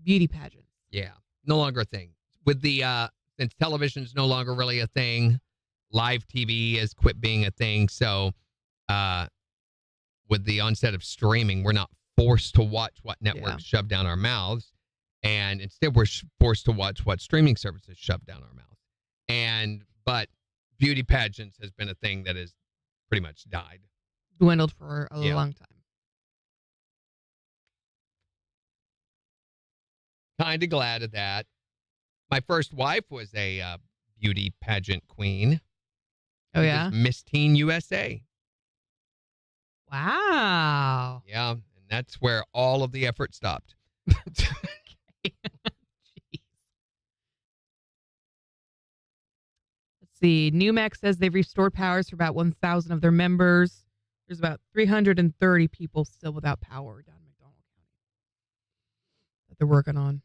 [SPEAKER 2] beauty pageants.
[SPEAKER 3] Yeah, no longer a thing. With the since television's no longer really a thing, live TV has quit being a thing. So, with the onset of streaming, we're not forced to watch what networks shove down our mouths, and instead we're forced to watch what streaming services shove down our mouths. But beauty pageants has been a thing that has pretty much died.
[SPEAKER 2] Dwindled for a long time.
[SPEAKER 3] Kind of glad of that. My first wife was a beauty pageant queen.
[SPEAKER 2] Oh,
[SPEAKER 3] She
[SPEAKER 2] yeah?
[SPEAKER 3] was Miss Teen USA.
[SPEAKER 2] Wow.
[SPEAKER 3] Yeah, and that's where all of the effort stopped.
[SPEAKER 2] Jeez. Let's see. NewMax says they've restored powers for about 1,000 of their members. There's about 330 people still without power down in McDonald County that they're working on.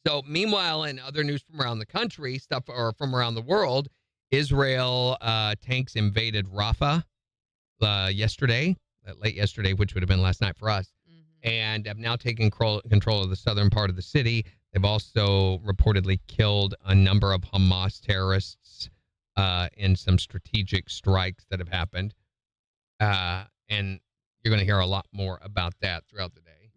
[SPEAKER 3] So, meanwhile, in other news from around the country, stuff or from around the world, Israel tanks invaded Rafah yesterday, late yesterday, which would have been last night for us, and have now taken control of the southern part of the city. They've also reportedly killed a number of Hamas terrorists in some strategic strikes that have happened. And you're going to hear a lot more about that throughout the day.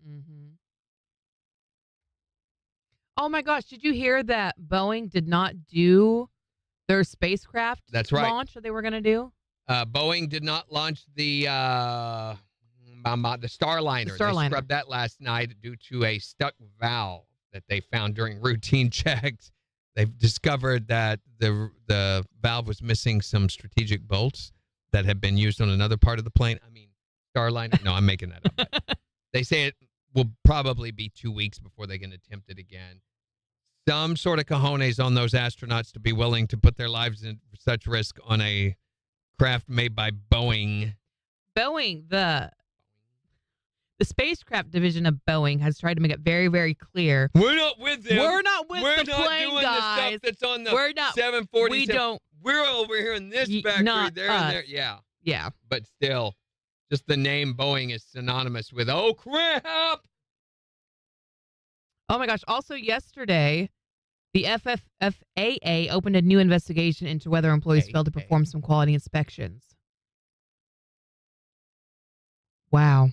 [SPEAKER 2] Oh my gosh, did you hear that Boeing did not do their spacecraft
[SPEAKER 3] That's right.
[SPEAKER 2] launch that they were going to do?
[SPEAKER 3] Boeing did not launch the Starliner.
[SPEAKER 2] The Starliner.
[SPEAKER 3] They scrubbed that last night due to a stuck valve that they found during routine checks. They've discovered that the valve was missing some strategic bolts that had been used on another part of the plane. I mean, Starliner. No, I'm making that up. But they say it will probably be 2 weeks before they can attempt it again. Some sort of cojones on those astronauts to be willing to put their lives in such risk on a craft made by Boeing.
[SPEAKER 2] Boeing, the spacecraft division of Boeing has tried to make it very, very clear.
[SPEAKER 3] We're not with them.
[SPEAKER 2] We're not with
[SPEAKER 3] We're
[SPEAKER 2] the
[SPEAKER 3] not
[SPEAKER 2] plane,
[SPEAKER 3] doing
[SPEAKER 2] guys.
[SPEAKER 3] the stuff that's on the
[SPEAKER 2] We're not.
[SPEAKER 3] 747.
[SPEAKER 2] We don't.
[SPEAKER 3] We're over here in this factory.
[SPEAKER 2] Not
[SPEAKER 3] There
[SPEAKER 2] us.
[SPEAKER 3] and there. Yeah.
[SPEAKER 2] Yeah.
[SPEAKER 3] But still, just the name Boeing is synonymous with, oh, crap.
[SPEAKER 2] Oh my gosh. Also, yesterday, the FAA opened a new investigation into whether employees failed to perform some quality inspections. Wow.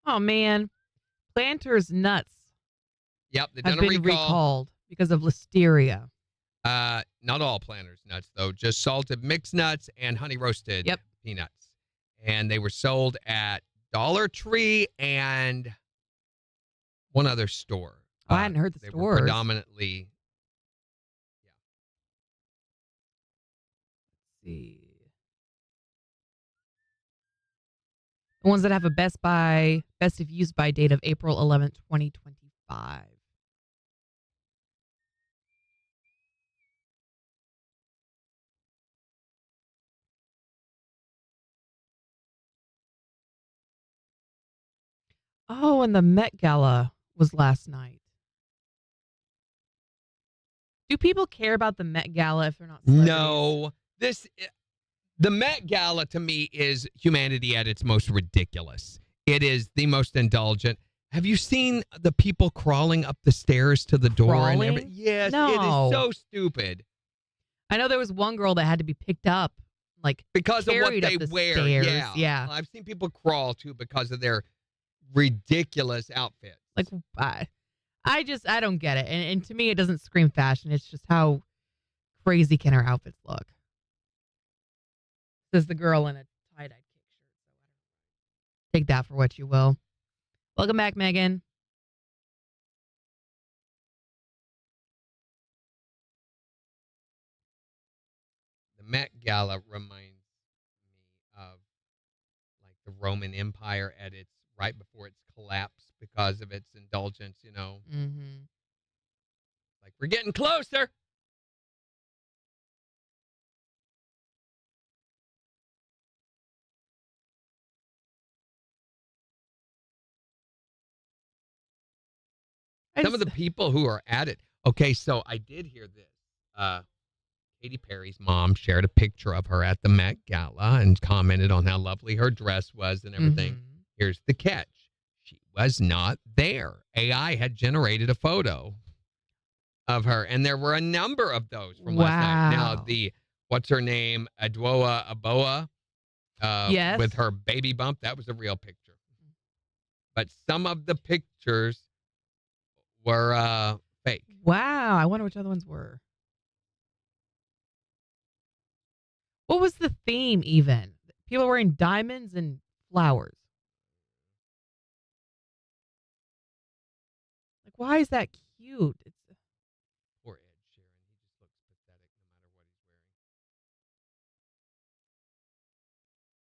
[SPEAKER 2] Oh man, Planters nuts
[SPEAKER 3] Yep, they've
[SPEAKER 2] have
[SPEAKER 3] done a
[SPEAKER 2] been
[SPEAKER 3] recall.
[SPEAKER 2] recalled because of listeria.
[SPEAKER 3] Not all Planters nuts, though. Just salted mixed nuts and honey roasted peanuts. And they were sold at Dollar Tree and one other store.
[SPEAKER 2] Oh, I hadn't heard the
[SPEAKER 3] they
[SPEAKER 2] stores.
[SPEAKER 3] Were predominantly.
[SPEAKER 2] Let's see. The ones that have a best of use by date of April 11th, 2025. Oh, and the Met Gala was last night. Do people care about the Met Gala if they're not celebrities?
[SPEAKER 3] No. The Met Gala, to me, is humanity at its most ridiculous. It is the most indulgent. Have you seen the people crawling up the stairs to the door?
[SPEAKER 2] Crawling?
[SPEAKER 3] And everything? Yes,
[SPEAKER 2] No.
[SPEAKER 3] it is so stupid.
[SPEAKER 2] I know there was one girl that had to be picked up, like
[SPEAKER 3] because of what
[SPEAKER 2] carried
[SPEAKER 3] they
[SPEAKER 2] up the
[SPEAKER 3] wear.
[SPEAKER 2] stairs.
[SPEAKER 3] Yeah. I've seen people crawl, too, because of their ridiculous outfits.
[SPEAKER 2] Like, I don't get it. And to me, it doesn't scream fashion. It's just how crazy can our outfits look. Says the girl in a tie-dye KIX shirt. Take that for what you will. Welcome back, Megan.
[SPEAKER 3] The Met Gala reminds me of like the Roman Empire at its right before its collapse because of its indulgence, you know.
[SPEAKER 2] Mm-hmm.
[SPEAKER 3] Like, we're getting closer. Some of the people who are at it. Okay, so I did hear this. Katy Perry's mom shared a picture of her at the Met Gala and commented on how lovely her dress was and everything.
[SPEAKER 2] Mm-hmm.
[SPEAKER 3] Here's the catch. She was not there. AI had generated a photo of her, and there were a number of those from last night. Now, what's her name? Adwoa Aboa,
[SPEAKER 2] yes.
[SPEAKER 3] with her baby bump, that was a real picture. But some of the pictures were fake.
[SPEAKER 2] Wow. I wonder which other ones were. What was the theme even? People wearing diamonds and flowers. Like, why is that cute? It's
[SPEAKER 3] Poor Ed Sheeran. He just looks pathetic no matter what he's wearing.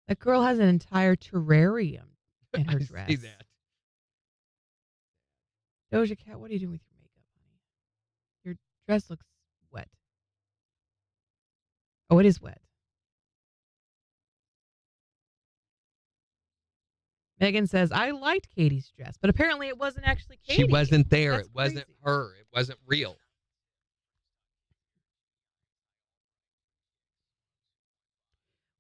[SPEAKER 2] that girl has an entire terrarium in her
[SPEAKER 3] I
[SPEAKER 2] dress.
[SPEAKER 3] see that.
[SPEAKER 2] Doja Cat, what are you doing with your makeup, honey? Your dress looks wet. Oh, it is wet. Megan says, I liked Katie's dress, but apparently it wasn't actually Katie.
[SPEAKER 3] She wasn't there.
[SPEAKER 2] That's
[SPEAKER 3] It wasn't
[SPEAKER 2] crazy.
[SPEAKER 3] her. It wasn't real.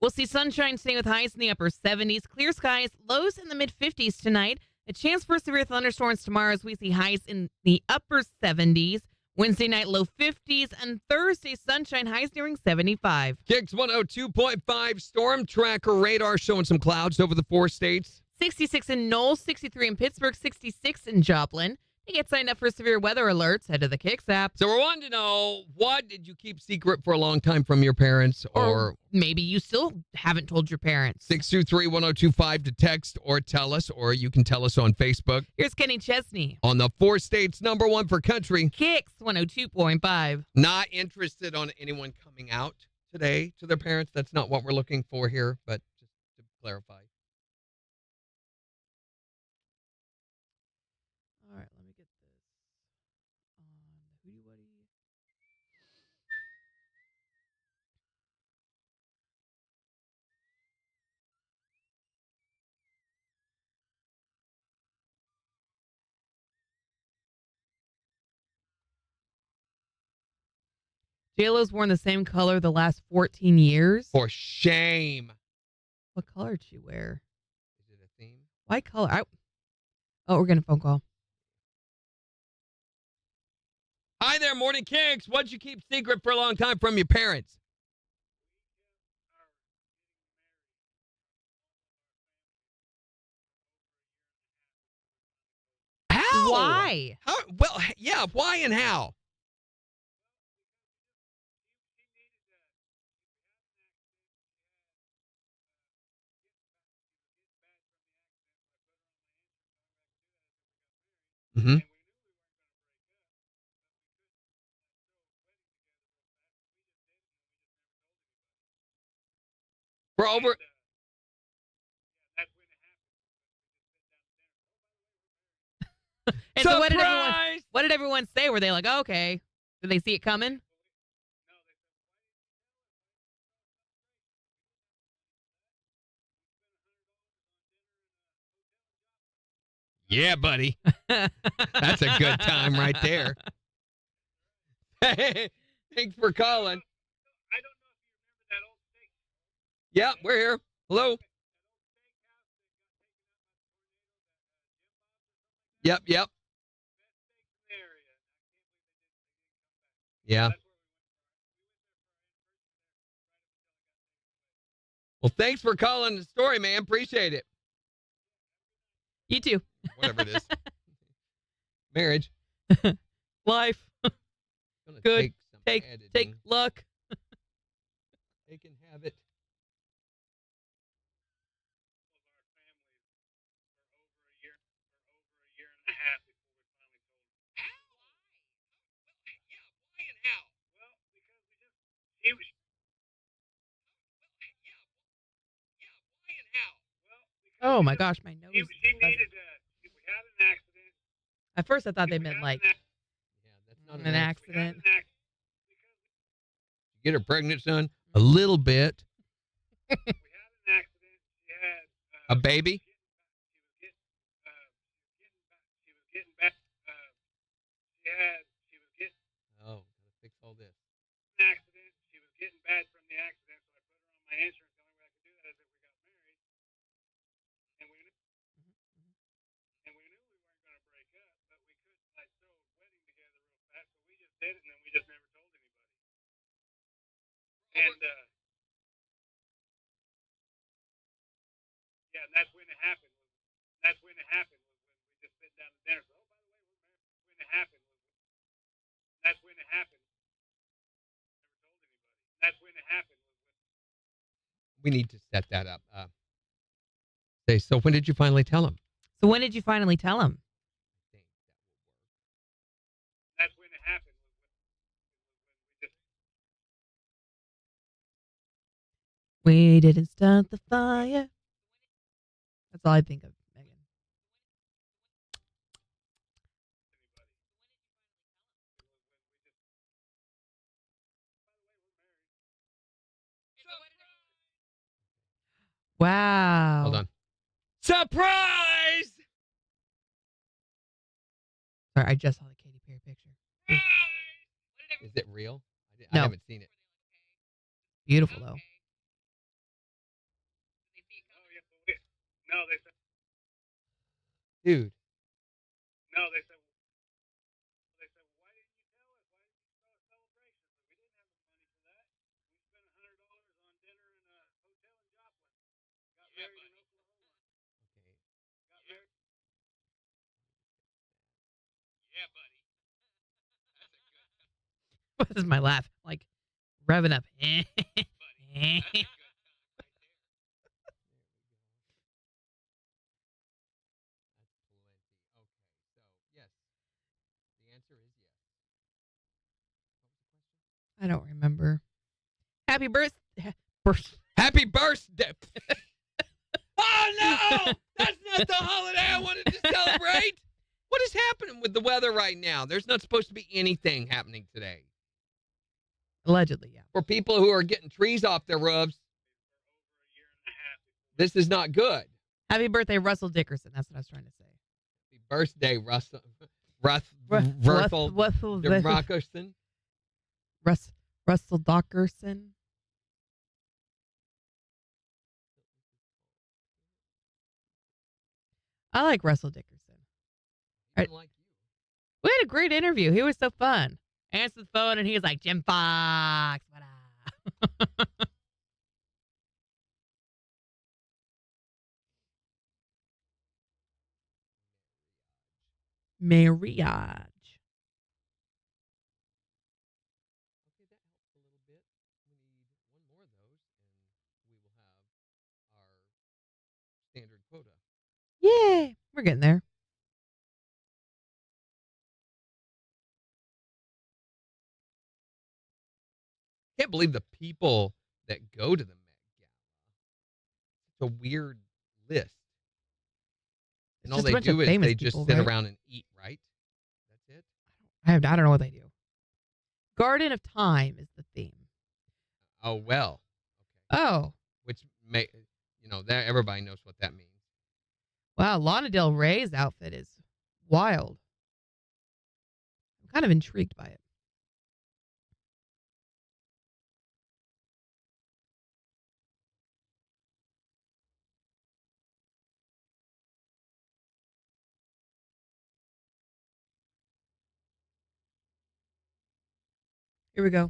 [SPEAKER 2] We'll see sunshine staying with highs in the upper 70s. Clear skies, lows in the mid 50s tonight. A chance for severe thunderstorms tomorrow as we see highs in the upper 70s. Wednesday night, low 50s. And Thursday, sunshine, highs nearing 75.
[SPEAKER 3] KIX 102.5 storm tracker radar showing some clouds over the 4 states.
[SPEAKER 2] 66 in Knowles, 63 in Pittsburgh, 66 in Joplin. To get signed up for severe weather alerts, head to the KIX app.
[SPEAKER 3] So we're wanting to know, what did you keep secret for a long time from your parents? Or
[SPEAKER 2] maybe you still haven't told your parents.
[SPEAKER 3] 623-1025 to text or tell us, or you can tell us on Facebook.
[SPEAKER 2] Here's Kenny Chesney.
[SPEAKER 3] On the 4 states, #1 for country.
[SPEAKER 2] KIX 102.5.
[SPEAKER 3] Not interested on anyone coming out today to their parents. That's not what we're looking for here, but just to clarify.
[SPEAKER 2] All right, let me get this on the Hootie Wootie. JLo's worn the same color the last 14 years.
[SPEAKER 3] For shame.
[SPEAKER 2] What color did she wear?
[SPEAKER 3] Is it a theme?
[SPEAKER 2] White color. Oh, we're getting a phone call.
[SPEAKER 3] Hi there, Morning Kicks. What'd you keep secret for a long time from your parents? How?
[SPEAKER 2] Why?
[SPEAKER 3] How? Well, yeah, why and how? Mm-hmm. We're over.
[SPEAKER 2] And so what did everyone say? Were they like, oh, okay? Did they see it coming?
[SPEAKER 3] Yeah, buddy. That's a good time right there. Hey, thanks for calling. I don't know if you remember that old steak. Yeah, we're here. Hello. Yep. Yeah. Well, thanks for calling the story, man. Appreciate it.
[SPEAKER 2] You too.
[SPEAKER 3] Whatever it is. Marriage.
[SPEAKER 2] Life.
[SPEAKER 3] Gonna
[SPEAKER 2] Good.
[SPEAKER 3] Take
[SPEAKER 2] Take luck.
[SPEAKER 3] They can have it.
[SPEAKER 2] Oh my gosh, my nose.
[SPEAKER 11] She needed we had an accident.
[SPEAKER 2] At first, I thought they meant like
[SPEAKER 3] that's not
[SPEAKER 2] an accident.
[SPEAKER 3] Get her pregnant, son? A little bit.
[SPEAKER 11] We had an accident. She had
[SPEAKER 3] a baby?
[SPEAKER 11] She was getting back. She was getting.
[SPEAKER 3] Oh, gotta fix all this.
[SPEAKER 11] An accident. She was getting bad from the accident, so I put her on my insurance. The only way I could do that is if we got married. And we knew we weren't going to break up, but we could like throw a wedding together real fast. So we just did it, and then we just never told anybody. And yeah, and that's when it happened. That's when it happened was when we just sit down to dinner. So, oh, by the way, we're married. When it happened was that's when it happened. Never told anybody. That's when it happened was when.
[SPEAKER 3] We need to set that up. So when did you finally tell him?
[SPEAKER 2] So when did you finally tell him?
[SPEAKER 11] That's when it happened.
[SPEAKER 2] We didn't start the fire. That's all I think of, Megan. Wow.
[SPEAKER 3] Hold on. Surprise!
[SPEAKER 2] Sorry, I just saw the Katy Perry picture.
[SPEAKER 3] Is it real?
[SPEAKER 2] No.
[SPEAKER 3] I haven't seen it.
[SPEAKER 2] Beautiful though.
[SPEAKER 11] No, they said.
[SPEAKER 3] Dude.
[SPEAKER 11] No, they said. They said, why didn't you tell us? Why didn't you throw a celebration? We didn't have the money for that. We spent $100 on dinner in a hotel in Joplin. Got married in Oklahoma.
[SPEAKER 3] Okay.
[SPEAKER 11] Got married.
[SPEAKER 3] Yeah, buddy.
[SPEAKER 2] What is my laugh? Like revving up. I don't remember. Happy birthday.
[SPEAKER 3] Happy birthday. Oh, no. That's not the holiday I wanted to celebrate. What is happening with the weather right now? There's not supposed to be anything happening today.
[SPEAKER 2] Allegedly, yeah.
[SPEAKER 3] For people who are getting trees off their roofs, this is not good.
[SPEAKER 2] Happy birthday, Russell Dickerson. That's what I was trying to say.
[SPEAKER 3] Happy birthday, Russell.
[SPEAKER 2] Russell
[SPEAKER 3] Dickerson.
[SPEAKER 2] Russell Dockerson. I like Russell Dickerson.
[SPEAKER 3] Like you.
[SPEAKER 2] We had a great interview. He was so fun. Answered the phone and he was like, Jim Fox. What up? Marriage.
[SPEAKER 3] Okay, that helps a little bit. We need one more of those, and we will have our standard quota.
[SPEAKER 2] Yay. We're getting there.
[SPEAKER 3] Can't believe the people that go to the Met Gala. It's a weird list. And all
[SPEAKER 2] just a
[SPEAKER 3] they
[SPEAKER 2] bunch
[SPEAKER 3] do
[SPEAKER 2] of
[SPEAKER 3] is
[SPEAKER 2] famous
[SPEAKER 3] they just
[SPEAKER 2] people,
[SPEAKER 3] sit
[SPEAKER 2] right?
[SPEAKER 3] around and eat, right? That's it?
[SPEAKER 2] I don't know what they do. Garden of Time is the theme.
[SPEAKER 3] Oh, well.
[SPEAKER 2] Oh.
[SPEAKER 3] Which, that everybody knows what that means.
[SPEAKER 2] Wow, Lana Del Rey's outfit is wild. I'm kind of intrigued by it. Here we go.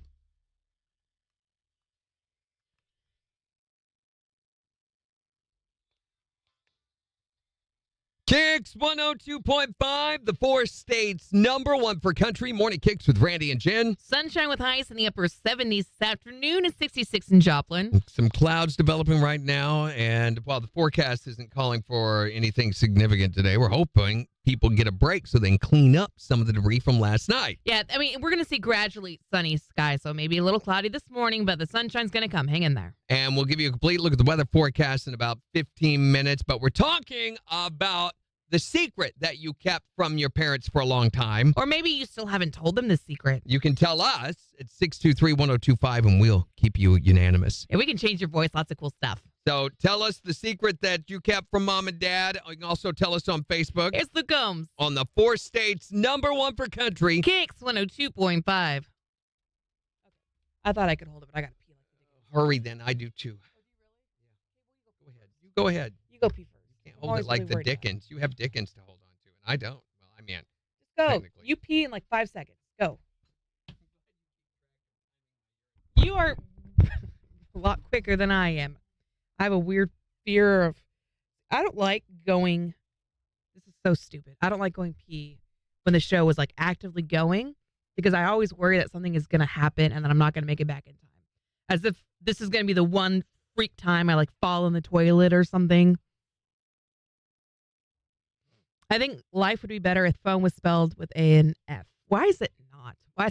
[SPEAKER 3] KIX 102.5, the 4 states #1 for country. Morning KIX with Randy and Jen.
[SPEAKER 2] Sunshine with highs in the upper 70s this afternoon. It's 66 in Joplin.
[SPEAKER 3] Some clouds developing right now, and while the forecast isn't calling for anything significant today, we're hoping people get a break so they can clean up some of the debris from last night.
[SPEAKER 2] Yeah, I mean, we're going to see gradually sunny skies, so maybe a little cloudy this morning, but the sunshine's going to come. Hang in there.
[SPEAKER 3] And we'll give you a complete look at the weather forecast in about 15 minutes, but we're talking about the secret that you kept from your parents for a long time.
[SPEAKER 2] Or maybe you still haven't told them the secret.
[SPEAKER 3] You can tell us at 623-1025, and we'll keep you unanimous.
[SPEAKER 2] Yeah, we can change your voice. Lots of cool stuff.
[SPEAKER 3] So tell us the secret that you kept from mom and dad. You can also tell us on Facebook.
[SPEAKER 2] It's the Combs.
[SPEAKER 3] On the 4 states #1 for country.
[SPEAKER 2] KIX 102.5. I thought I could hold it, but I got to pee.
[SPEAKER 3] Hurry then. I do too. Yeah. Go ahead. You go ahead.
[SPEAKER 2] You go pee first.
[SPEAKER 3] You can't hold it like the Dickens. You have Dickens to hold on to, and I don't. Well, I mean,
[SPEAKER 2] just go. You pee in like 5 seconds. Go. You are a lot quicker than I am. I have a weird fear of, I don't like going, this is so stupid. I don't like going pee when the show is like actively going because I always worry that something is going to happen and then I'm not going to make it back in time. As if this is going to be the one freak time I like fall in the toilet or something. I think life would be better if phone was spelled with A and F. Why is it not? Why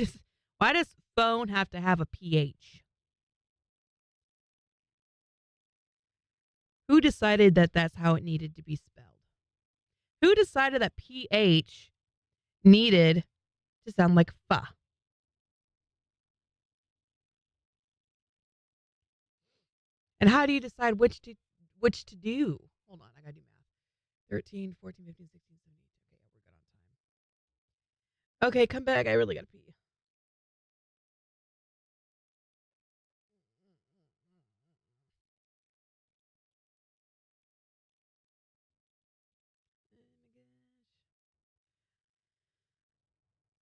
[SPEAKER 2] does phone have to have a PH? Who decided that that's how it needed to be spelled? Who decided that PH needed to sound like fa? And how do you decide which to do? Hold on, I got to do math. 13, 14, 15, 16, 17. Okay, we're good on time. Okay, come back. I really gotta pee.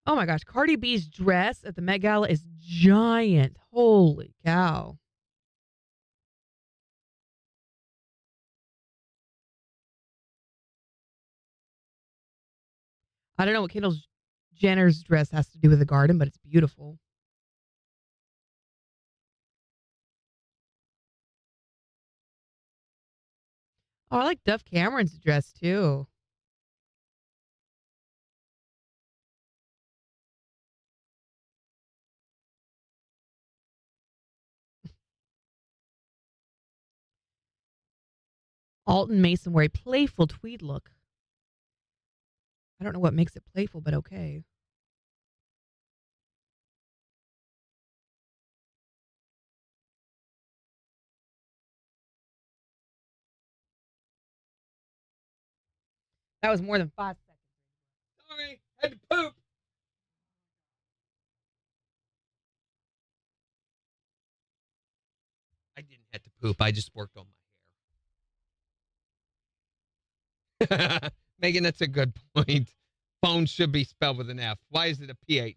[SPEAKER 2] Oh my gosh, Cardi B's dress at the Met Gala is giant. Holy cow. I don't know what Kendall Jenner's dress has to do with the garden, but it's beautiful. Oh, I like Duff Cameron's dress too. Alton Mason wear a playful tweed look. I don't know what makes it playful, but okay. That was more than 5 seconds.
[SPEAKER 3] Sorry, had to poop. I didn't have to poop. I just worked on my hair. Megan, that's a good point. Phone should be spelled with an F. Why is it a PH?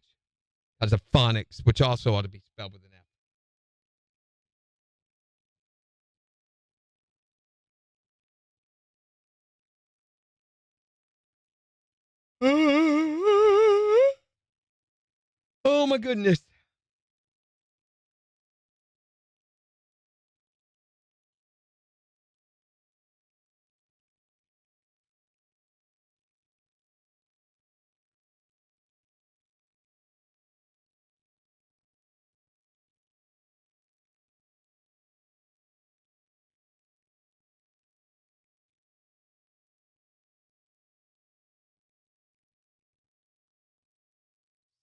[SPEAKER 3] Because of phonics, which also ought to be spelled with an F. Oh my goodness.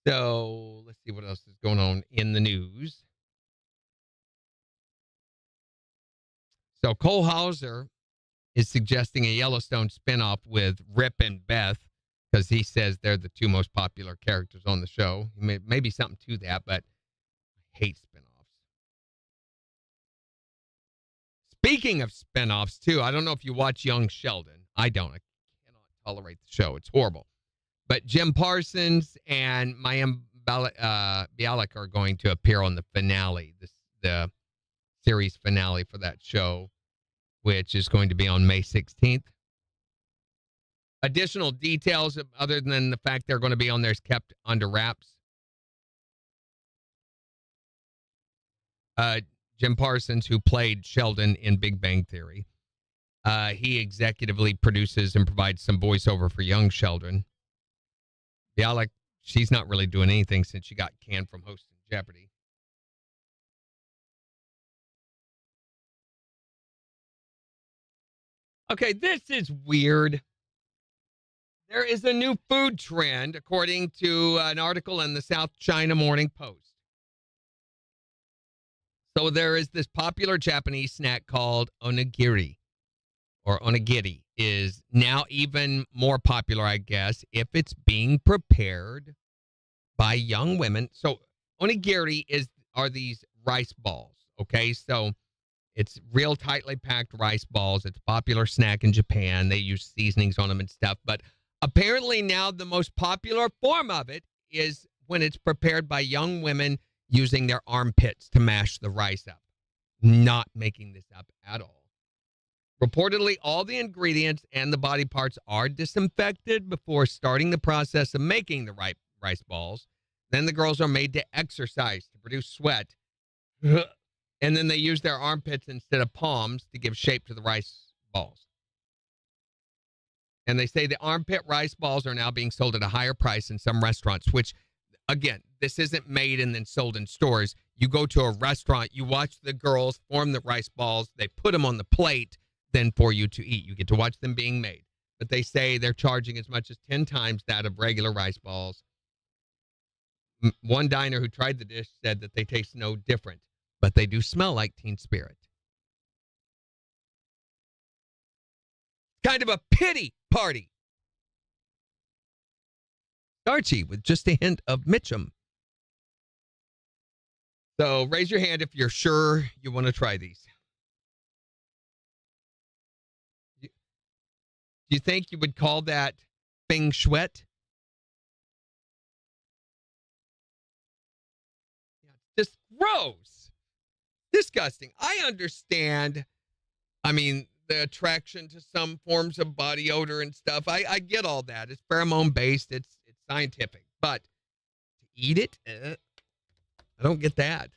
[SPEAKER 3] So let's see what else is going on in the news. So Cole Hauser is suggesting a Yellowstone spinoff with Rip and Beth because he says they're the two most popular characters on the show. Maybe something to that, but I hate spinoffs. Speaking of spinoffs, too, I don't know if you watch Young Sheldon. I don't. I cannot tolerate the show. It's horrible. But Jim Parsons and Mayim Bialik are going to appear on the finale, the series finale for that show, which is going to be on May 16th. Additional details other than the fact they're going to be on there is kept under wraps. Jim Parsons, who played Sheldon in Big Bang Theory, he executively produces and provides some voiceover for Young Sheldon. Bialik, she's not really doing anything since she got canned from hosting Jeopardy. Okay, this is weird. There is a new food trend, according to an article in the South China Morning Post. So there is this popular Japanese snack called onigiri, or onigiri, is now even more popular, I guess, if it's being prepared by young women. So onigiri are these rice balls, okay? So it's real tightly packed rice balls. It's a popular snack in Japan. They use seasonings on them and stuff. But apparently now the most popular form of it is when it's prepared by young women using their armpits to mash the rice up. Not making this up at all. Reportedly, all the ingredients and the body parts are disinfected before starting the process of making the rice balls. Then the girls are made to exercise to produce sweat. And then they use their armpits instead of palms to give shape to the rice balls. And they say the armpit rice balls are now being sold at a higher price in some restaurants, which, again, this isn't made and then sold in stores. You go to a restaurant, you watch the girls form the rice balls, they put them on the plate, then for you to eat. You get to watch them being made. But they say they're charging as much as 10 times that of regular rice balls. One diner who tried the dish said that they taste no different, but they do smell like Teen Spirit. Kind of a pity party. Archie with just a hint of Mitchum. So raise your hand if you're sure you want to try these. Do you think you would call that Bing Schwet? Just gross. Disgusting. I understand. I mean, the attraction to some forms of body odor and stuff. I get all that. It's pheromone based. It's scientific. But to eat it, I don't get that.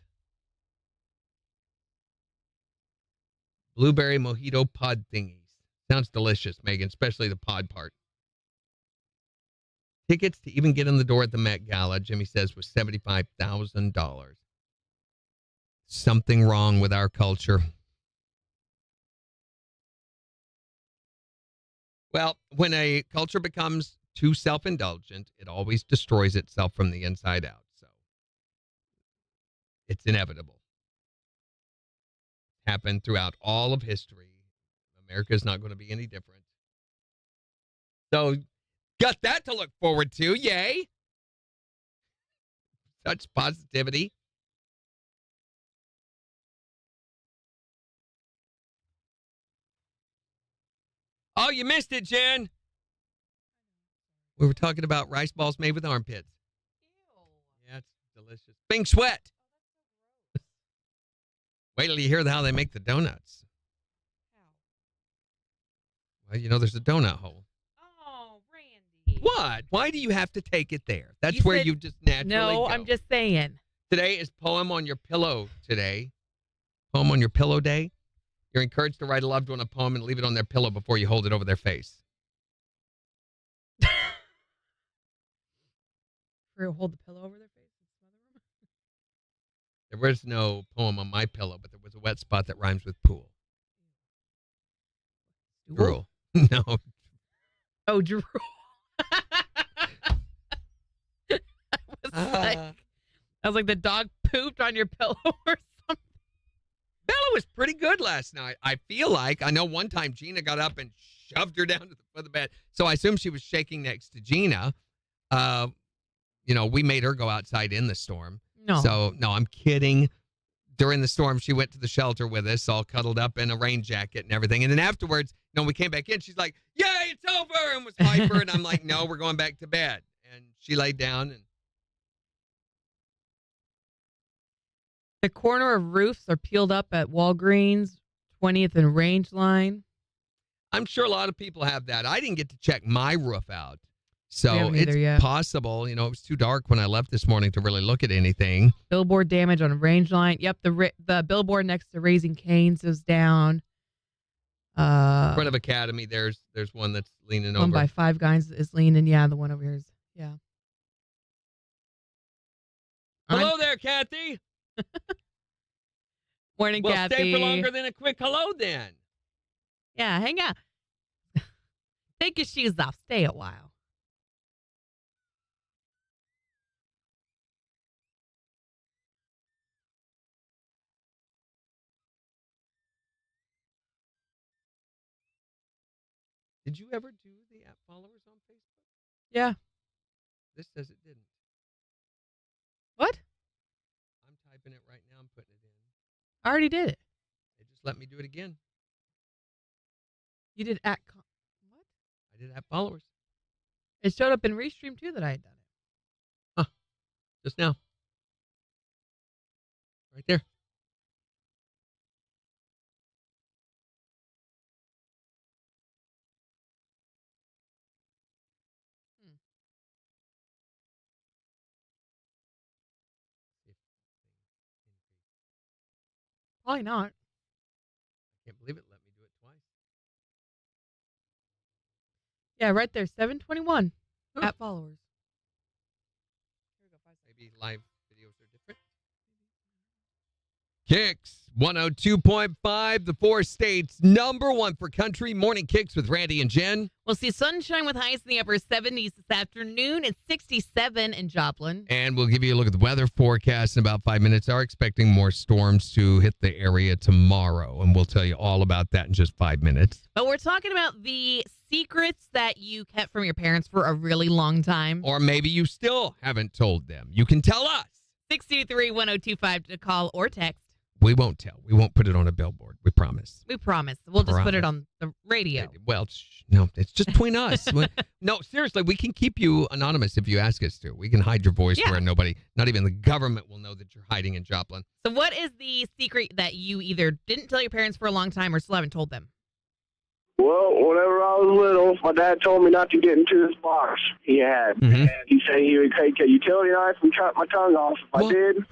[SPEAKER 3] Blueberry mojito pod thingies. Sounds delicious, Megan, especially the pod part. Tickets to even get in the door at the Met Gala, Jimmy says, was $75,000. Something wrong with our culture. Well, when a culture becomes too self-indulgent, it always destroys itself from the inside out. So it's inevitable. Happened throughout all of history. America is not going to be any different. So got that to look forward to. Yay. Such positivity. Oh, you missed it, Jen. We were talking about rice balls made with armpits. Ew. Yeah, it's delicious. Bing Sweat. Wait till you hear how they make the donuts. Well, you know there's a donut hole.
[SPEAKER 2] Oh, Randy.
[SPEAKER 3] What? Why do you have to take it there? That's
[SPEAKER 2] You
[SPEAKER 3] where
[SPEAKER 2] said-
[SPEAKER 3] you just naturally
[SPEAKER 2] No,
[SPEAKER 3] go.
[SPEAKER 2] I'm just saying.
[SPEAKER 3] Today is Poem on Your Pillow today. Poem on Your Pillow Day. You're encouraged to write a loved one a poem and leave it on their pillow before you hold it over their face.
[SPEAKER 2] Or hold the pillow over their face and smother them.
[SPEAKER 3] There was no poem on my pillow, but there was a wet spot that rhymes with pool. Drool. No.
[SPEAKER 2] Oh, drool. I was like, the dog pooped on your pillow or something.
[SPEAKER 3] Bella was pretty good last night. I feel like. I know one time Gina got up and shoved her down to the foot of the bed. So I assume she was shaking next to Gina. We made her go outside in the storm.
[SPEAKER 2] No.
[SPEAKER 3] So, no, I'm kidding. During the storm, she went to the shelter with us, all cuddled up in a rain jacket and everything. And then afterwards, we came back in. She's like, yay, it's over, and was hyper. And I'm like, no, we're going back to bed. And she laid down. And
[SPEAKER 2] The corner of roofs are peeled up at Walgreens, 20th and Range Line.
[SPEAKER 3] I'm sure a lot of people have that. I didn't get to check my roof out. So
[SPEAKER 2] haven't
[SPEAKER 3] it's
[SPEAKER 2] either yet.
[SPEAKER 3] possible. It was too dark when I left this morning to really look at anything.
[SPEAKER 2] Billboard damage on Range Line. Yep, the billboard next to Raising Cane's is down.
[SPEAKER 3] In front of Academy, there's one that's leaning
[SPEAKER 2] One
[SPEAKER 3] over.
[SPEAKER 2] by Five Guys is leaning. Yeah, the one over here is. Yeah.
[SPEAKER 3] Hello there, Kathy.
[SPEAKER 2] Morning,
[SPEAKER 3] We'll
[SPEAKER 2] Kathy.
[SPEAKER 3] stay for longer than a quick hello then.
[SPEAKER 2] Yeah, hang out. Take your shoes off. Stay a while.
[SPEAKER 3] Did you ever do the app followers on Facebook?
[SPEAKER 2] Yeah.
[SPEAKER 3] This says it didn't.
[SPEAKER 2] What?
[SPEAKER 3] I'm typing it right now. I'm putting it in.
[SPEAKER 2] I already did it.
[SPEAKER 3] They just let me do it again.
[SPEAKER 2] You did what?
[SPEAKER 3] I did app followers.
[SPEAKER 2] It showed up in Restream too that I had done it.
[SPEAKER 3] Just now. Right there.
[SPEAKER 2] Probably not.
[SPEAKER 3] I can't believe it let me do it twice.
[SPEAKER 2] Yeah, right there. 721
[SPEAKER 3] Huh.
[SPEAKER 2] at followers.
[SPEAKER 3] Maybe live videos are different. KIX 102.5, the 4 states, #1 for country. Morning KIX with Randy and Jen.
[SPEAKER 2] We'll see sunshine with highs in the upper 70s this afternoon. It's 67 in Joplin.
[SPEAKER 3] And we'll give you a look at the weather forecast in about 5 minutes. Are expecting more storms to hit the area tomorrow, and we'll tell you all about that in just 5 minutes.
[SPEAKER 2] But we're talking about the secrets that you kept from your parents for a really long time.
[SPEAKER 3] Or maybe you still haven't told them. You can tell us.
[SPEAKER 2] 623-1025 to call or text.
[SPEAKER 3] We won't tell. We won't put it on a billboard. We promise.
[SPEAKER 2] We promise. We'll just put it on the radio.
[SPEAKER 3] Well, no, it's just between us. No, seriously, we can keep you anonymous if you ask us to. We can hide your voice where nobody, not even the government, will know that you're hiding in Joplin.
[SPEAKER 2] So what is the secret that you either didn't tell your parents for a long time or still haven't told them?
[SPEAKER 12] Well, whenever I was little, my dad told me not to get into this box he had.
[SPEAKER 3] Mm-hmm.
[SPEAKER 12] He said he would take a utility knife and cut my tongue off if I did.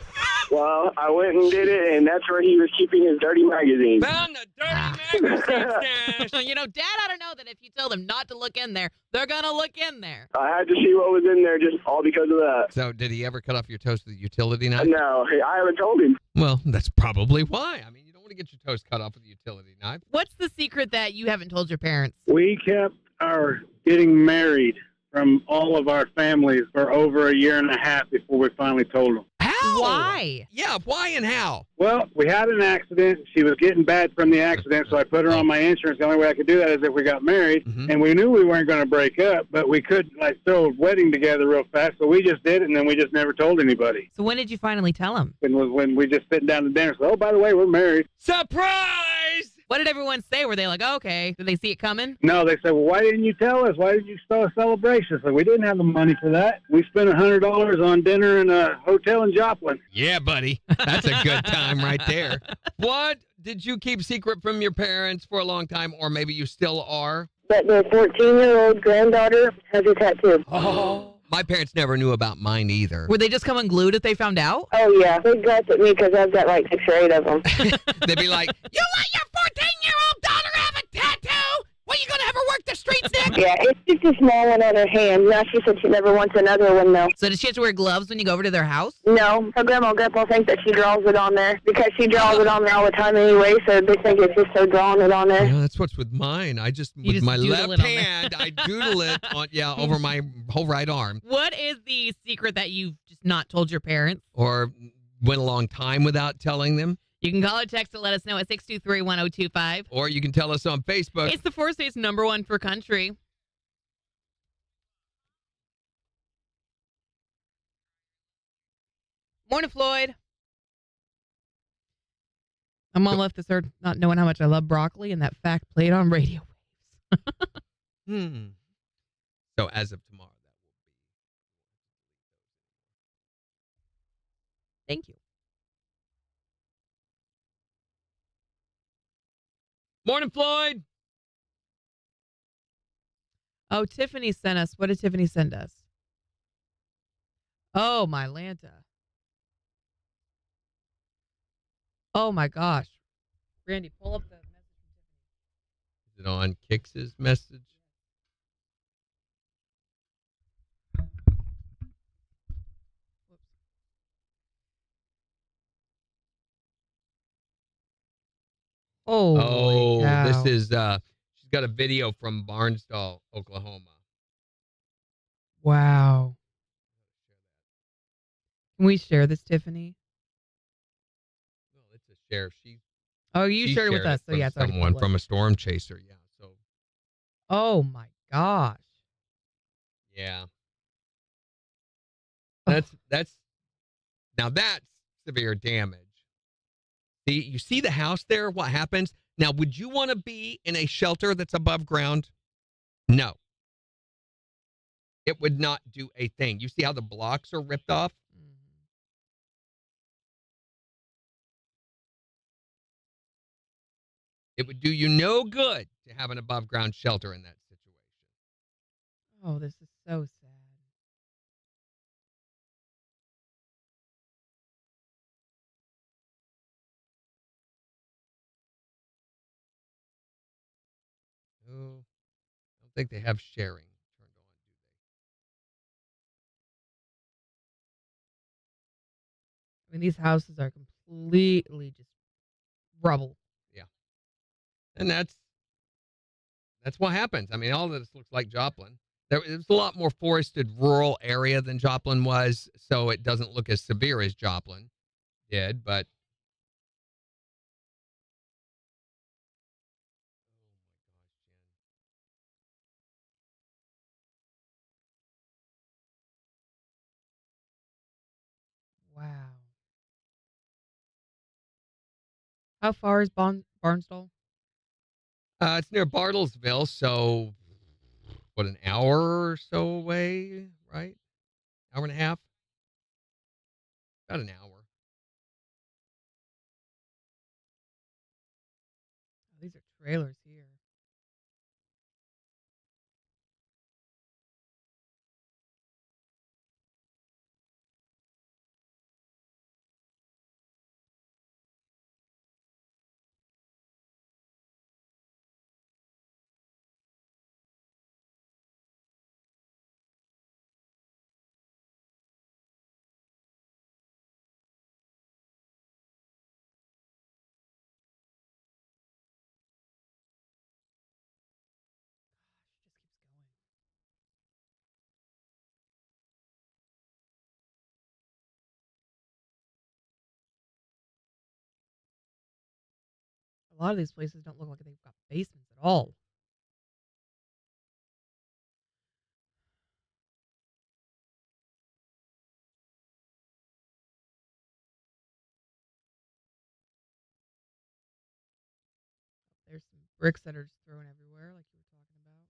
[SPEAKER 12] Well, I went and did it, and that's where he was keeping his dirty magazine.
[SPEAKER 3] Found the dirty magazine stash.
[SPEAKER 2] You know, Dad ought to know that if you tell them not to look in there, they're going to look in there.
[SPEAKER 12] I had to see what was in there just all because of that.
[SPEAKER 3] So did he ever cut off your toast with a utility knife?
[SPEAKER 12] No, I haven't told him.
[SPEAKER 3] Well, that's probably why. I mean, you don't want to get your toast cut off with a utility knife.
[SPEAKER 2] What's the secret that you haven't told your parents?
[SPEAKER 11] We kept our getting married from all of our families for over a year and a half before we finally told them.
[SPEAKER 3] How?
[SPEAKER 2] Why?
[SPEAKER 3] Yeah, why and how?
[SPEAKER 11] Well, we had an accident. She was getting bad from the accident, so I put her on my insurance. The only way I could do that is if we got married.
[SPEAKER 3] Mm-hmm.
[SPEAKER 11] And we knew we weren't going to break up, but we could throw a wedding together real fast. So we just did it, and then we just never told anybody.
[SPEAKER 2] So when did you finally tell them?
[SPEAKER 11] It was when we just sitting down to dinner. So, oh, by the way, we're married.
[SPEAKER 3] Surprise!
[SPEAKER 2] What did everyone say? Were they like, oh, okay? Did they see it coming?
[SPEAKER 11] No, they said, well, why didn't you tell us? Why didn't you start a celebration? So we didn't have the money for that. We spent $100 on dinner in a hotel in Joplin.
[SPEAKER 3] Yeah, buddy. That's a good time right there. What did you keep secret from your parents for a long time, or maybe you still are?
[SPEAKER 4] That their 14-year-old granddaughter has a tattoo.
[SPEAKER 3] Oh. My parents never knew about mine either.
[SPEAKER 2] Would they just come unglued if they found out?
[SPEAKER 4] Oh, yeah. They gossip at me because I've got like 6 or 8 of them.
[SPEAKER 3] They'd be like, you let your 14-year-old daughter have a tattoo? Well, you going to have her work the streets next?
[SPEAKER 4] Yeah, it's just a small one on her hand. Now she said she never wants another one, though.
[SPEAKER 2] So does she have to wear gloves when you go over to their house?
[SPEAKER 4] No, her grandma and grandpa think that she draws it on there because she draws it on there all the time anyway, so they think it's just so drawing it on there.
[SPEAKER 3] Yeah, that's what's with mine. I just, with my left hand, I doodle it on, over my whole right arm.
[SPEAKER 2] What is the secret that you've just not told your parents?
[SPEAKER 3] Or went a long time without telling them.
[SPEAKER 2] You can call or text to let us know at 623-1025.
[SPEAKER 3] Or you can tell us on Facebook.
[SPEAKER 2] It's the 4 states #1 for country. Morning, Floyd. My mom left this earth not knowing how much I love broccoli, and that fact played on radio waves.
[SPEAKER 3] So as of tomorrow, that will be.
[SPEAKER 2] Thank you.
[SPEAKER 3] Morning, Floyd.
[SPEAKER 2] Oh, Tiffany sent us. What did Tiffany send us? Oh, my Lanta. Oh, my gosh. Randy, pull up the message from Tiffany.
[SPEAKER 3] Is it on KIX's message?
[SPEAKER 2] Oh,
[SPEAKER 3] this is she's got a video from Barnsdall, Oklahoma.
[SPEAKER 2] Wow. Can we share this, Tiffany?
[SPEAKER 3] Well, it's a share. She
[SPEAKER 2] shared it with us. So yeah, it's already
[SPEAKER 3] someone
[SPEAKER 2] public.
[SPEAKER 3] from a storm chaser. Yeah. So.
[SPEAKER 2] Oh my gosh.
[SPEAKER 3] Yeah. That's now that's severe damage. You see the house there? What happens? Now, would you want to be in a shelter that's above ground? No. It would not do a thing. You see how the blocks are ripped off? It would do you no good to have an above ground shelter in that situation.
[SPEAKER 2] Oh, this is so sad.
[SPEAKER 3] Oh, I don't think they have sharing turned on, do they?
[SPEAKER 2] I mean, these houses are completely just rubble.
[SPEAKER 3] Yeah. And that's what happens. I mean, all of this looks like Joplin. It's a lot more forested rural area than Joplin was, so it doesn't look as severe as Joplin did, but
[SPEAKER 2] Wow. How far is Barnstall?
[SPEAKER 3] it's near Bartlesville, so what, an hour or so away, right? Hour and a half? About an hour.
[SPEAKER 2] Oh, these are trailers here. Just keeps going. A lot of these places don't look like they've got basements at all. There's some bricks that are just thrown everywhere, like you were talking about.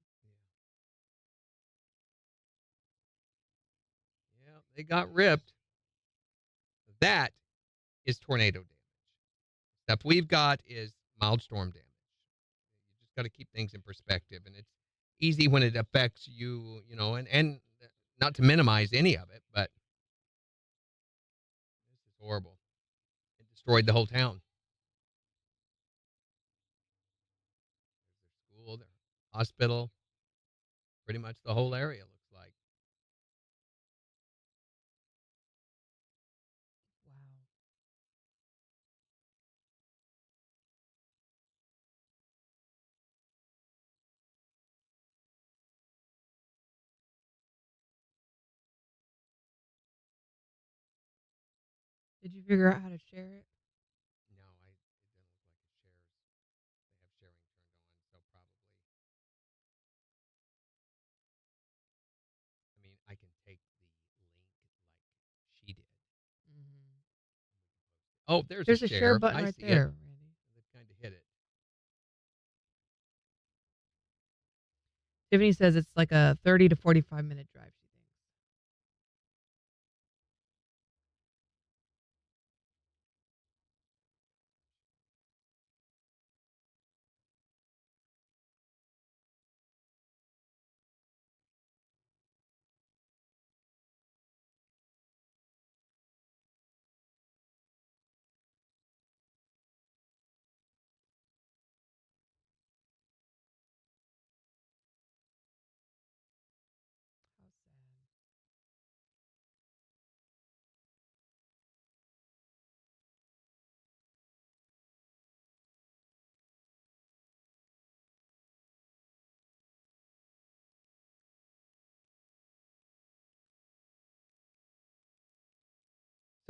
[SPEAKER 3] Yeah, they got ripped. That is tornado damage. Stuff we've got is mild storm damage. You just got to keep things in perspective, and it's easy when it affects you, and not to minimize any of it, but this is horrible. It destroyed the whole town. Their school, their hospital, pretty much the whole area looks like.
[SPEAKER 2] Wow. Did you figure out how to share it?
[SPEAKER 3] No, it doesn't look like it shares. They have sharing turned on, so probably. I mean, I can take the link like she did.
[SPEAKER 2] Mm-hmm.
[SPEAKER 3] Oh, there's
[SPEAKER 2] There's
[SPEAKER 3] a
[SPEAKER 2] a share
[SPEAKER 3] share.
[SPEAKER 2] button
[SPEAKER 3] I
[SPEAKER 2] right
[SPEAKER 3] see
[SPEAKER 2] there,
[SPEAKER 3] it.
[SPEAKER 2] Randy.
[SPEAKER 3] They've kind of hit it.
[SPEAKER 2] Tiffany says it's like a 30 to 45-minute drive, she thinks. How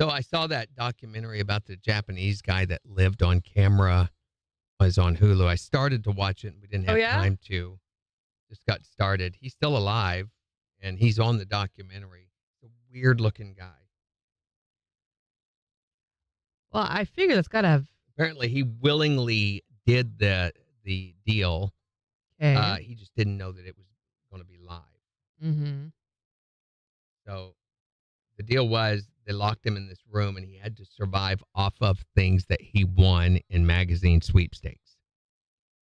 [SPEAKER 2] sad.
[SPEAKER 3] So I saw that documentary about the Japanese guy that lived on camera. Was on Hulu. I started to watch it and we didn't have time to. Just got started. He's still alive and he's on the documentary. He's a weird looking guy.
[SPEAKER 2] Well, I figure that's got to have.
[SPEAKER 3] Apparently he willingly did the deal.
[SPEAKER 2] Okay.
[SPEAKER 3] He just didn't know that it was going to be live.
[SPEAKER 2] Mm-hmm.
[SPEAKER 3] So the deal was they locked him in this room and he had to survive off of things that he won in magazine sweepstakes,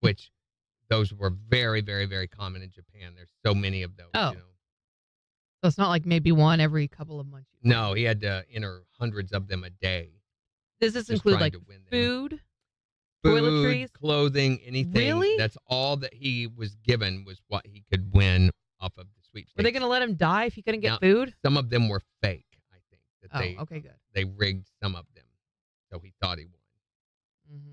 [SPEAKER 3] which those were very, very, very common in Japan. There's so many of those.
[SPEAKER 2] Oh. So it's not like maybe one every couple of months.
[SPEAKER 3] No, he had to enter hundreds of them a day.
[SPEAKER 2] Does this include like food, toiletries,
[SPEAKER 3] clothing, anything?
[SPEAKER 2] Really?
[SPEAKER 3] That's all that he was given was what he could win off of the sweepstakes.
[SPEAKER 2] Were they going to let him die if he couldn't get
[SPEAKER 3] Now,
[SPEAKER 2] food?
[SPEAKER 3] Some of them were fake, I think.
[SPEAKER 2] Okay, good.
[SPEAKER 3] They rigged some of them. So he thought he won.
[SPEAKER 2] Mm-hmm.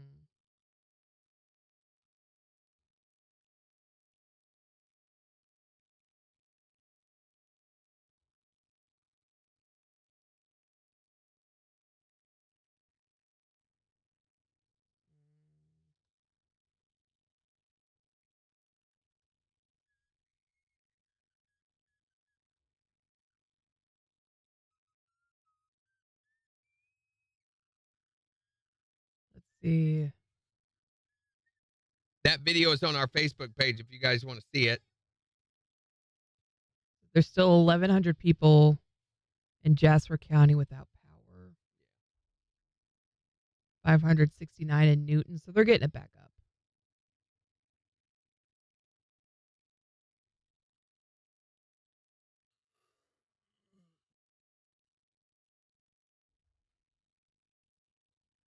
[SPEAKER 2] Let's see.
[SPEAKER 3] That video is on our Facebook page if you guys want to see it.
[SPEAKER 2] There's still 1,100 people in Jasper County without power. 569 in Newton, so they're getting it back up.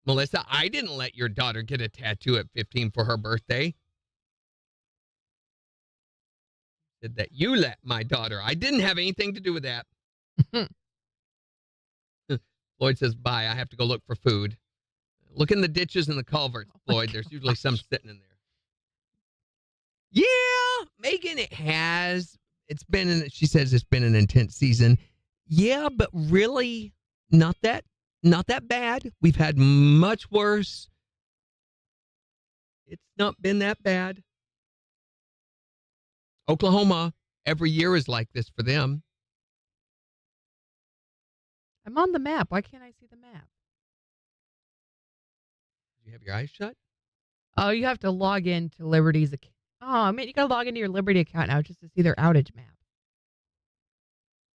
[SPEAKER 3] Melissa, I didn't let your daughter get a tattoo at 15 for her birthday. Said that you let my daughter. I didn't have anything to do with that. Floyd says, bye. I have to go look for food. Look in the ditches and the culverts, Floyd. There's usually some sitting in there. Yeah, Megan, it has. She says it's been an intense season. Yeah, but really not that bad. We've had much worse. It's not been that bad. Oklahoma, every year is like this for them.
[SPEAKER 2] I'm on the map. Why can't I see the map?
[SPEAKER 3] Do you have your eyes shut?
[SPEAKER 2] Oh, you have to log in to Liberty's account. Oh, man, you got to log into your Liberty account now just to see their outage map.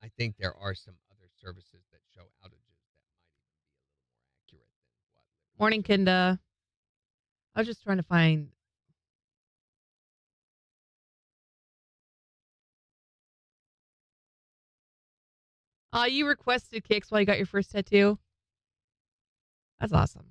[SPEAKER 3] I think there are some other services that show outages that might even be a little more accurate than what.
[SPEAKER 2] Morning, Kinda. I was just trying to find. You requested KIX while you got your first tattoo? That's awesome.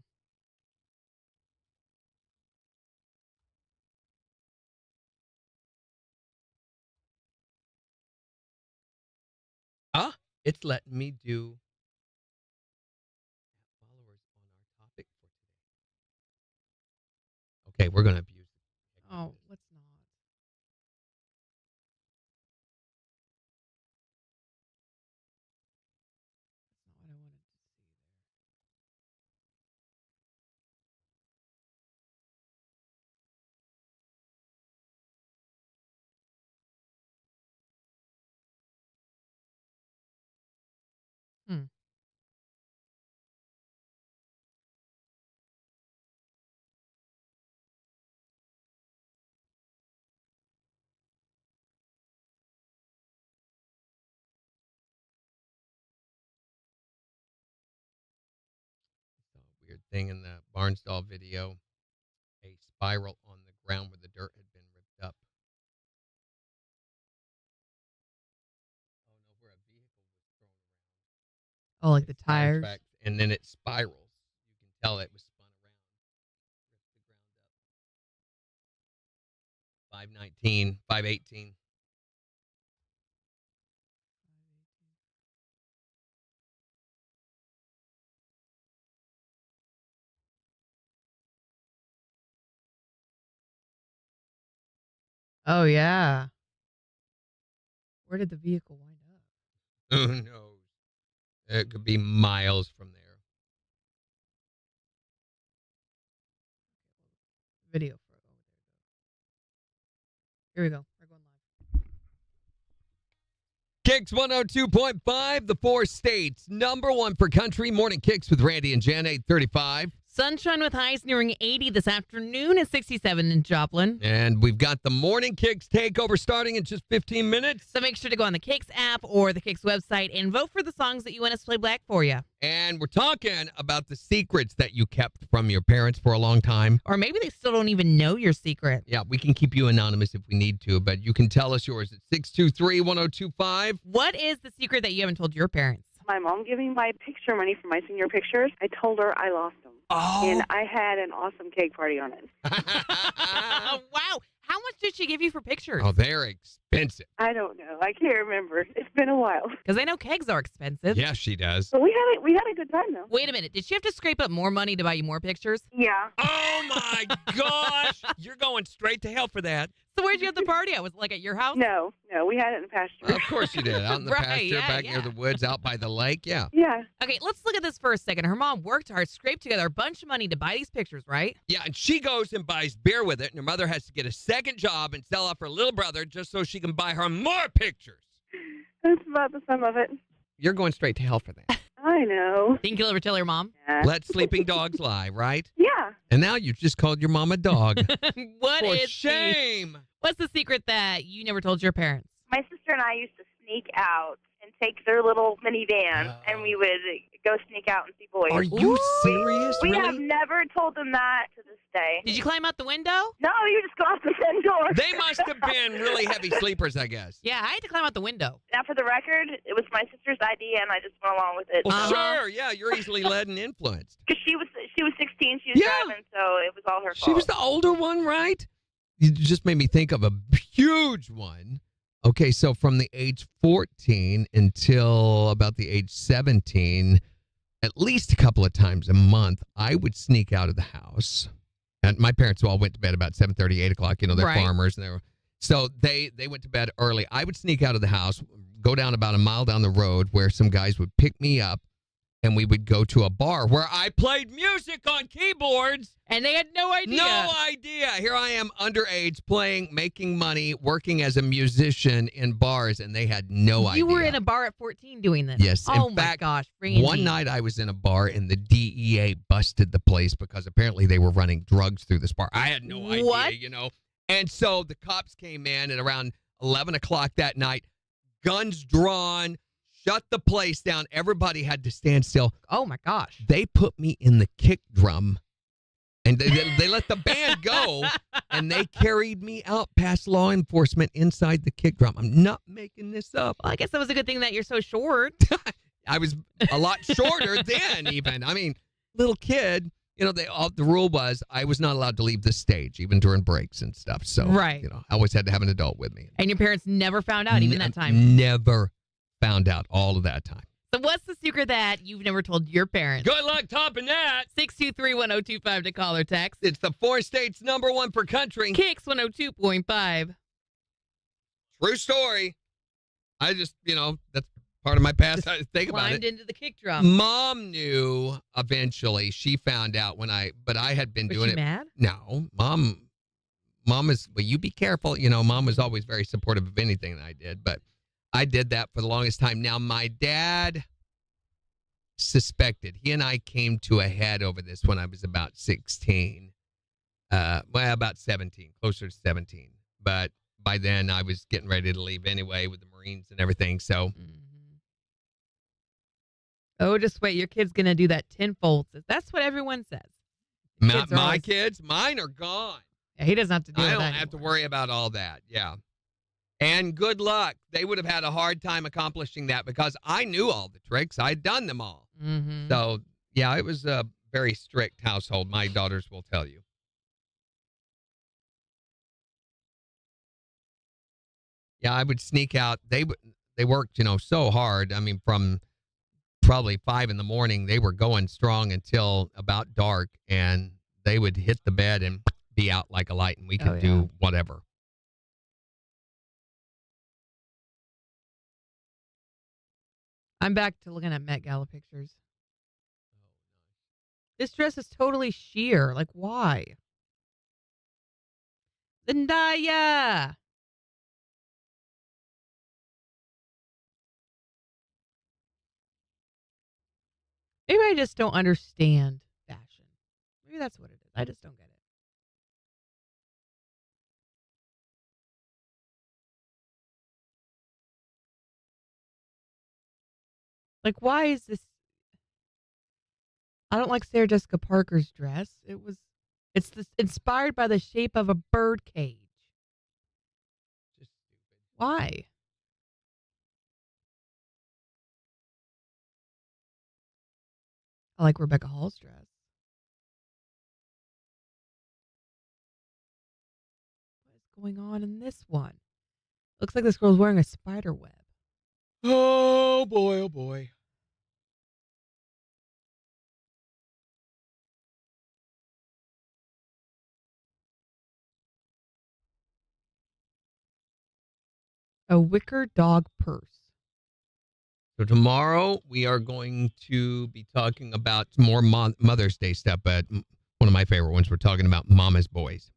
[SPEAKER 3] It's letting me do followers on our topic for today. Okay, we're going to abuse it.
[SPEAKER 2] Oh, let's not. That's not what I wanted to see there.
[SPEAKER 3] Saw a weird thing in the Barnsdall video. A spiral on the ground where the dirt had been ripped up. Oh no, where a vehicle was thrown around.
[SPEAKER 2] Oh, like the tires?
[SPEAKER 3] Sidetracked, and then it spirals. You can tell it was spun around. Ripped the ground up. 519, 518.
[SPEAKER 2] Oh, yeah. Where did the vehicle wind up?
[SPEAKER 3] Who knows? It could be miles from there.
[SPEAKER 2] Video for it. Here we go. We're going live.
[SPEAKER 3] KIX 102.5, the 4 states. Number 1 for country. Morning KIX with Randy and Jen, 835.
[SPEAKER 2] Sunshine with highs nearing 80 this afternoon at 67 in Joplin.
[SPEAKER 3] And we've got the Morning KIX takeover starting in just 15 minutes.
[SPEAKER 2] So make sure to go on the KIX app or the KIX website and vote for the songs that you want us to play back for you.
[SPEAKER 3] And we're talking about the secrets that you kept from your parents for a long time.
[SPEAKER 2] Or maybe they still don't even know your secret.
[SPEAKER 3] Yeah, we can keep you anonymous if we need to, but you can tell us yours at 623-1025.
[SPEAKER 2] What is the secret that you haven't told your parents?
[SPEAKER 13] My mom gave me my picture money for my senior pictures. I told her I lost them.
[SPEAKER 3] Oh.
[SPEAKER 13] And I had an awesome cake party on it.
[SPEAKER 2] Wow. How much did she give you for pictures?
[SPEAKER 3] Oh, they're expensive.
[SPEAKER 13] I don't know. I can't remember. It's been a while.
[SPEAKER 2] Because I know kegs are expensive.
[SPEAKER 3] Yeah, she does.
[SPEAKER 13] But we had a good time though.
[SPEAKER 2] Wait a minute. Did she have to scrape up more money to buy you more pictures?
[SPEAKER 13] Yeah.
[SPEAKER 3] Oh, my gosh. You're going straight to hell for that.
[SPEAKER 2] So where'd you have the party at? Was it like at your house?
[SPEAKER 13] No, we had it in the pasture.
[SPEAKER 3] Of course you did. Out in the
[SPEAKER 2] Right,
[SPEAKER 3] pasture,
[SPEAKER 2] yeah,
[SPEAKER 3] back
[SPEAKER 2] yeah.
[SPEAKER 3] near the woods, out by the lake. Yeah.
[SPEAKER 13] Yeah.
[SPEAKER 2] Okay, let's look at this for a second. Her mom worked hard, scraped together a bunch of money to buy these pictures, right?
[SPEAKER 3] Yeah, and she goes and buys beer with it, and her mother has to get a second job and sell off her little brother just so she can buy her more pictures.
[SPEAKER 13] That's about the sum of it.
[SPEAKER 3] You're going straight to hell for that.
[SPEAKER 13] I know.
[SPEAKER 2] Think you'll ever tell her mom?
[SPEAKER 13] Yeah.
[SPEAKER 3] Let sleeping dogs lie, right?
[SPEAKER 13] Yeah.
[SPEAKER 3] And now you just called your mom a dog.
[SPEAKER 2] What
[SPEAKER 3] For
[SPEAKER 2] is
[SPEAKER 3] shame.
[SPEAKER 2] What's the secret that you never told your parents?
[SPEAKER 8] My sister and I used to sneak out and take their little minivan, and we would go sneak out and see boys.
[SPEAKER 3] Are you serious?
[SPEAKER 8] We
[SPEAKER 3] really?
[SPEAKER 8] have never told them that to this day.
[SPEAKER 2] Did you climb out the window?
[SPEAKER 8] No, you just go out the front door.
[SPEAKER 3] They must have been really heavy sleepers, I guess.
[SPEAKER 2] Yeah, I had to climb out the window.
[SPEAKER 8] Now, for the record, it was my sister's idea, and I just went along with it.
[SPEAKER 3] Well, sure. Yeah, you're easily led and influenced.
[SPEAKER 8] Because she was 16, she was
[SPEAKER 3] Yeah.
[SPEAKER 8] driving, so it was all her fault.
[SPEAKER 3] She was the older one, right? You just made me think of a huge one. Okay, so from the age 14 until about the age 17, at least a couple of times a month, I would sneak out of the house. And my parents all went to bed about 7:30, 8 o'clock. You know, they're
[SPEAKER 2] Right.
[SPEAKER 3] farmers. And so they went to bed early. I would sneak out of the house, go down about a mile down the road where some guys would pick me up, and we would go to a bar where I played music on keyboards.
[SPEAKER 2] And they had no idea.
[SPEAKER 3] No idea. Here I am, underage, playing, making money, working as a musician in bars, and they had no idea.
[SPEAKER 2] You were in a bar at 14 doing this.
[SPEAKER 3] Yes.
[SPEAKER 2] Oh,
[SPEAKER 3] in
[SPEAKER 2] my
[SPEAKER 3] fact,
[SPEAKER 2] gosh. Randy.
[SPEAKER 3] one night I was in a bar, and the DEA busted the place because apparently they were running drugs through this bar. I had no
[SPEAKER 2] What?
[SPEAKER 3] idea, you know. And so the cops came in at around 11 o'clock that night, guns drawn, shut the place down. Everybody had to stand still.
[SPEAKER 2] Oh, my gosh.
[SPEAKER 3] They put me in the kick drum, and they let the band go, and they carried me out past law enforcement inside the kick drum. I'm not making this up.
[SPEAKER 2] Well, I guess that was a good thing that you're so short.
[SPEAKER 3] I was a lot shorter then, even. I mean, little kid. You know, the rule was I was not allowed to leave the stage, even during breaks and stuff. So,
[SPEAKER 2] Right.
[SPEAKER 3] you know, I always had to have an adult with me.
[SPEAKER 2] And your parents never found out, even that time.
[SPEAKER 3] Never found out all of that time.
[SPEAKER 2] So what's the secret that you've never told your parents?
[SPEAKER 3] Good luck topping that.
[SPEAKER 2] 623-1025 to call or text.
[SPEAKER 3] It's the 4 states #1 for country.
[SPEAKER 2] KIX 102.5.
[SPEAKER 3] True story. I just, you know, that's part of my past. I think about
[SPEAKER 2] Climbed
[SPEAKER 3] it.
[SPEAKER 2] into the kick drum.
[SPEAKER 3] Mom knew eventually. She found out but I had been
[SPEAKER 2] Was
[SPEAKER 3] doing
[SPEAKER 2] she
[SPEAKER 3] it.
[SPEAKER 2] mad?
[SPEAKER 3] No, mom is, well, you be careful. You know, mom was always very supportive of anything that I did, but I did that for the longest time. Now, my dad suspected. He and I came to a head over this when I was about 16. Well, about 17, closer to 17. But by then, I was getting ready to leave anyway with the Marines and everything, so.
[SPEAKER 2] Oh, just wait. Your kid's going to do that tenfold. That's what everyone says. Kids are
[SPEAKER 3] My
[SPEAKER 2] always-
[SPEAKER 3] kids, mine are gone.
[SPEAKER 2] Yeah, he doesn't have to do
[SPEAKER 3] I
[SPEAKER 2] that
[SPEAKER 3] don't
[SPEAKER 2] anymore.
[SPEAKER 3] have to worry about all that. Yeah. And good luck. They would have had a hard time accomplishing that because I knew all the tricks. I'd done them all.
[SPEAKER 2] Mm-hmm.
[SPEAKER 3] So, yeah, it was a very strict household. My daughters will tell you. Yeah, I would sneak out. They worked, you know, so hard. I mean, from probably 5 in the morning, they were going strong until about dark, and they would hit the bed and be out like a light, and we could do whatever.
[SPEAKER 2] I'm back to looking at Met Gala pictures. This dress is totally sheer. Like, why? Zendaya! Maybe I just don't understand fashion. Maybe that's what it is. I just don't get it. Like, why is this? I don't like Sarah Jessica Parker's dress. It's inspired by the shape of a bird cage.
[SPEAKER 3] Just stupid.
[SPEAKER 2] Why? I like Rebecca Hall's dress. What is going on in this one? Looks like this girl's wearing a spider web.
[SPEAKER 3] Oh, boy, oh, boy.
[SPEAKER 2] A wicker dog purse.
[SPEAKER 3] So tomorrow we are going to be talking about more Mother's Day stuff, but one of my favorite ones, we're talking about Mama's Boys.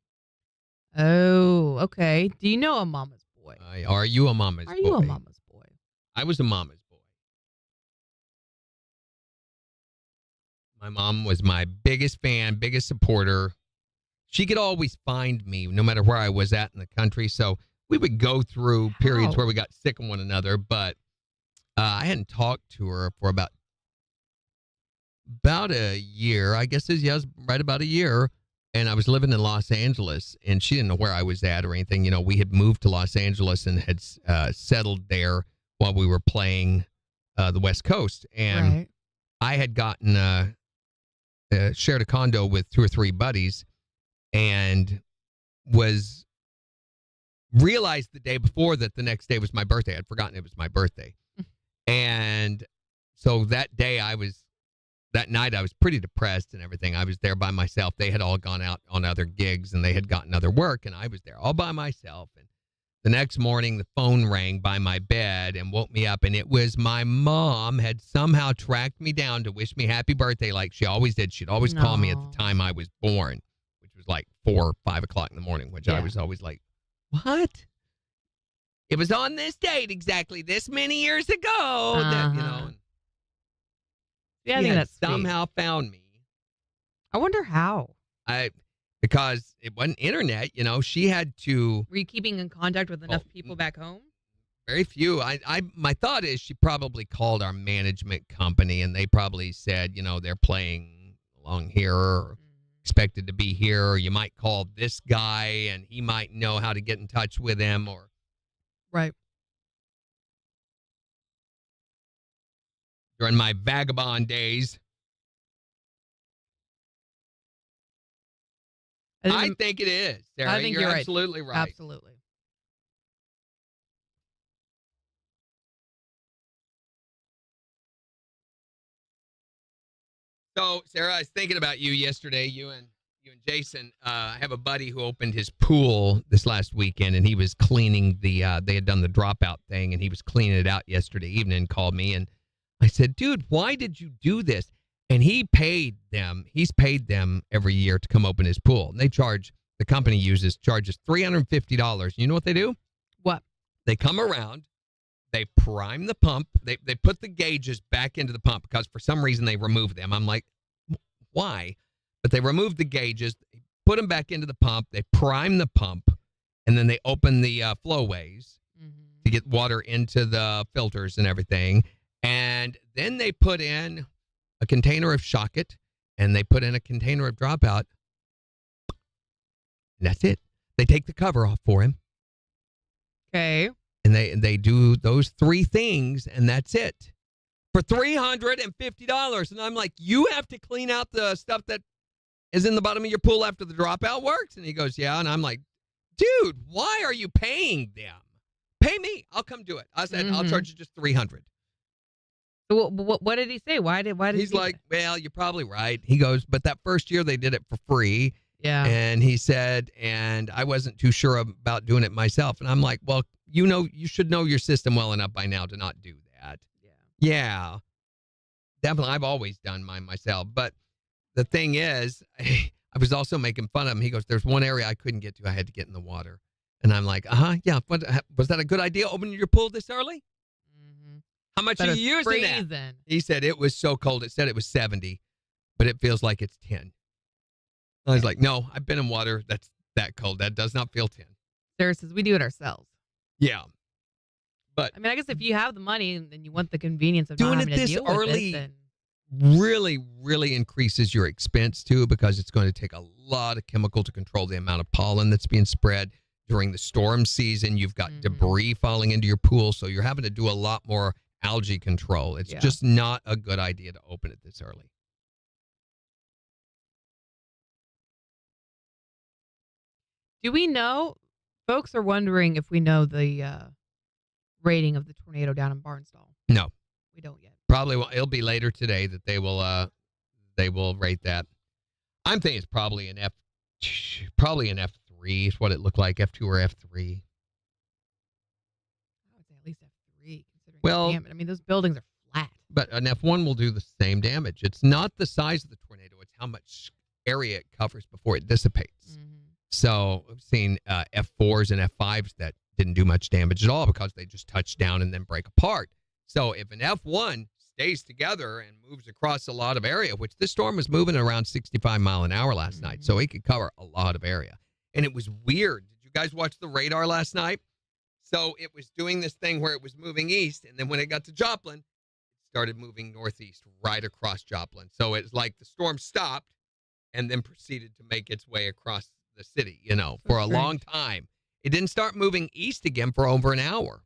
[SPEAKER 2] Oh, okay. Do you know a mama's boy?
[SPEAKER 3] Are you a mama's boy?
[SPEAKER 2] Are you a mama's boy?
[SPEAKER 3] I was a mama's boy. My mom was my biggest fan, biggest supporter. She could always find me no matter where I was at in the country. So we would go through periods where we got sick of one another, but I hadn't talked to her for about a year. I guess it was right about a year. And I was living in Los Angeles, and she didn't know where I was at or anything. You know, we had moved to Los Angeles and had settled there while we were playing the West Coast. And I had gotten shared a condo with 2 or 3 buddies, and realized the day before that the next day was my birthday. I'd forgotten it was my birthday. And so that night I was pretty depressed and everything. I was there by myself. They had all gone out on other gigs and they had gotten other work, and I was there all by myself. And the next morning the phone rang by my bed and woke me up, and it was my mom had somehow tracked me down to wish me happy birthday like she always did. She'd always call me at the time I was born, which was like 4 or 5 o'clock in the morning, which I was always like, what? It was on this date exactly this many years ago that, you know.
[SPEAKER 2] Yeah, I think that's
[SPEAKER 3] somehow found me.
[SPEAKER 2] I wonder how.
[SPEAKER 3] Because it wasn't internet, you know. She had to.
[SPEAKER 2] Were you keeping in contact with enough people back home?
[SPEAKER 3] Very few. My thought is she probably called our management company, and they probably said, you know, they're playing along here, or expected to be here, or you might call this guy, and he might know how to get in touch with him, or.
[SPEAKER 2] Right.
[SPEAKER 3] During my vagabond days. I think it is, Sarah.
[SPEAKER 2] I think
[SPEAKER 3] you're
[SPEAKER 2] right.
[SPEAKER 3] absolutely right.
[SPEAKER 2] Absolutely.
[SPEAKER 3] So, Sarah, I was thinking about you yesterday, you and Jason. I have a buddy who opened his pool this last weekend, and he was cleaning they had done the dropout thing, and he was cleaning it out yesterday evening and called me, and I said, dude, why did you do this? And he's paid them every year to come open his pool. And the company charges $350. You know what they do?
[SPEAKER 2] What?
[SPEAKER 3] They come around, they prime the pump, they put the gauges back into the pump because for some reason they remove them. I'm like, why? But they remove the gauges, they put them back into the pump, they prime the pump, and then they open the flowways to get water into the filters and everything. And then they put in a container of Shock-It, and they put in a container of Dropout. And that's it. They take the cover off for him.
[SPEAKER 2] Okay.
[SPEAKER 3] And they do those 3 things, and that's it. For $350. And I'm like, you have to clean out the stuff that is in the bottom of your pool after the Dropout works? And he goes, yeah. And I'm like, dude, why are you paying them? Pay me. I'll come do it. I said, I'll charge you just $300.
[SPEAKER 2] So what did he say? Why did
[SPEAKER 3] he's like, well, you're probably right. He goes, but that first year they did it for free.
[SPEAKER 2] Yeah.
[SPEAKER 3] And he said, and I wasn't too sure about doing it myself. And I'm like, well, you should know your system well enough by now to not do that. Yeah. Definitely. I've always done mine myself. But the thing is, I was also making fun of him. He goes, there's one area I couldn't get to. I had to get in the water. And I'm like, yeah. Was that a good idea, opening your pool this early? How much are you using that? He said it was so cold. It said it was 70, but it feels like it's 10. I was like, no, I've been in water that's that cold. That does not feel 10.
[SPEAKER 2] Sarah says we do it ourselves.
[SPEAKER 3] Yeah. But
[SPEAKER 2] I mean, I guess if you have the money and you want the convenience of
[SPEAKER 3] doing
[SPEAKER 2] not
[SPEAKER 3] it
[SPEAKER 2] having to
[SPEAKER 3] this
[SPEAKER 2] deal
[SPEAKER 3] early
[SPEAKER 2] with it,
[SPEAKER 3] really, really increases your expense too, because it's going to take a lot of chemical to control the amount of pollen that's being spread. During the storm season, you've got debris falling into your pool, so you're having to do a lot more algae control. It's just not a good idea to open it this early.
[SPEAKER 2] do we know Folks are wondering if we know the rating of the tornado down in Barnsdall.
[SPEAKER 3] No.
[SPEAKER 2] We don't yet.
[SPEAKER 3] Probably won't. It'll be later today that they will rate that. I'm thinking it's probably an F3 is what it looked like, F2 or F3.
[SPEAKER 2] I would say at least F3, considering
[SPEAKER 3] Well,
[SPEAKER 2] the damage. I mean, those buildings are flat.
[SPEAKER 3] But an F1 will do the same damage. It's not the size of the tornado, it's how much area it covers before it dissipates. So I've seen F4s and F5s that didn't do much damage at all because they just touch down and then break apart. So if an F1 stays together and moves across a lot of area, which this storm was moving around 65 mile an hour last night, so it could cover a lot of area. And it was weird. Did you guys watch the radar last night? So it was doing this thing where it was moving east, and then when it got to Joplin, it started moving northeast right across Joplin. So it's like the storm stopped and then proceeded to make its way across the city, for a long time. It didn't start moving east again for over an hour.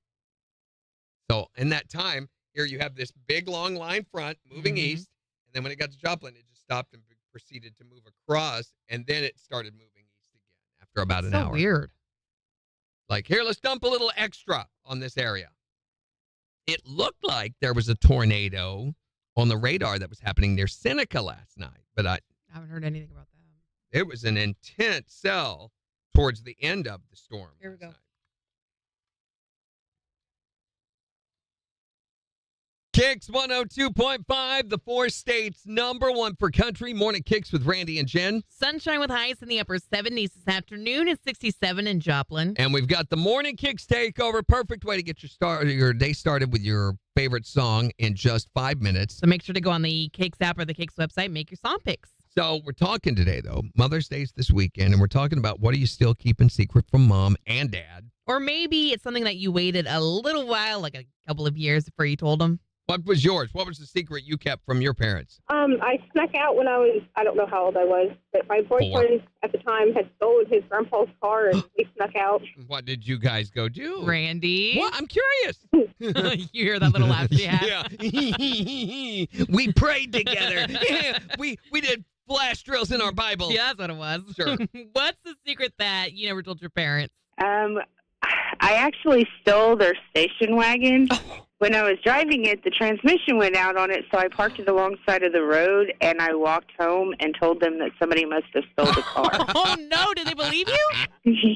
[SPEAKER 3] So in that time, here you have this big long line front moving east, and then when it got to Joplin, it just stopped and proceeded to move across, and then it started moving east again after about an hour.
[SPEAKER 2] Weird.
[SPEAKER 3] Like, here, let's dump a little extra on this area. It looked like there was a tornado on the radar that was happening near Seneca last night, but I
[SPEAKER 2] haven't heard anything about that.
[SPEAKER 3] It was an intense cell towards the end of the storm.
[SPEAKER 2] Here we go.
[SPEAKER 3] KIX 102.5, the 4 states #1 for country. Morning KIX with Randy and Jen.
[SPEAKER 2] Sunshine with highs in the upper 70s this afternoon. It's 67 in Joplin.
[SPEAKER 3] And we've got the morning KIX takeover. Perfect way to get your day started with your favorite song in just 5 minutes.
[SPEAKER 2] So make sure to go on the KIX app or the KIX website, make your song picks.
[SPEAKER 3] So we're talking today, though. Mother's Day's this weekend, and we're talking about what are you still keeping secret from mom and dad?
[SPEAKER 2] Or maybe it's something that you waited a little while, like a couple of years before you told them.
[SPEAKER 3] What was yours? What was the secret you kept from your parents?
[SPEAKER 14] I snuck out when I don't know how old I was, but my boyfriend at the time had stolen his grandpa's car, and we snuck out.
[SPEAKER 3] What did you guys go do?
[SPEAKER 2] Randy.
[SPEAKER 3] What? I'm curious.
[SPEAKER 2] You hear that little laugh she had?
[SPEAKER 3] Yeah. We prayed together. Yeah. We did flash drills in our Bible.
[SPEAKER 2] Yeah, that's what it was.
[SPEAKER 3] Sure.
[SPEAKER 2] What's the secret that you never told your parents?
[SPEAKER 13] I actually stole their station wagon. When I was driving it, the transmission went out on it, so I parked it alongside of the road, and I walked home and told them that somebody must have stole the car.
[SPEAKER 2] Oh, no. Did they believe you?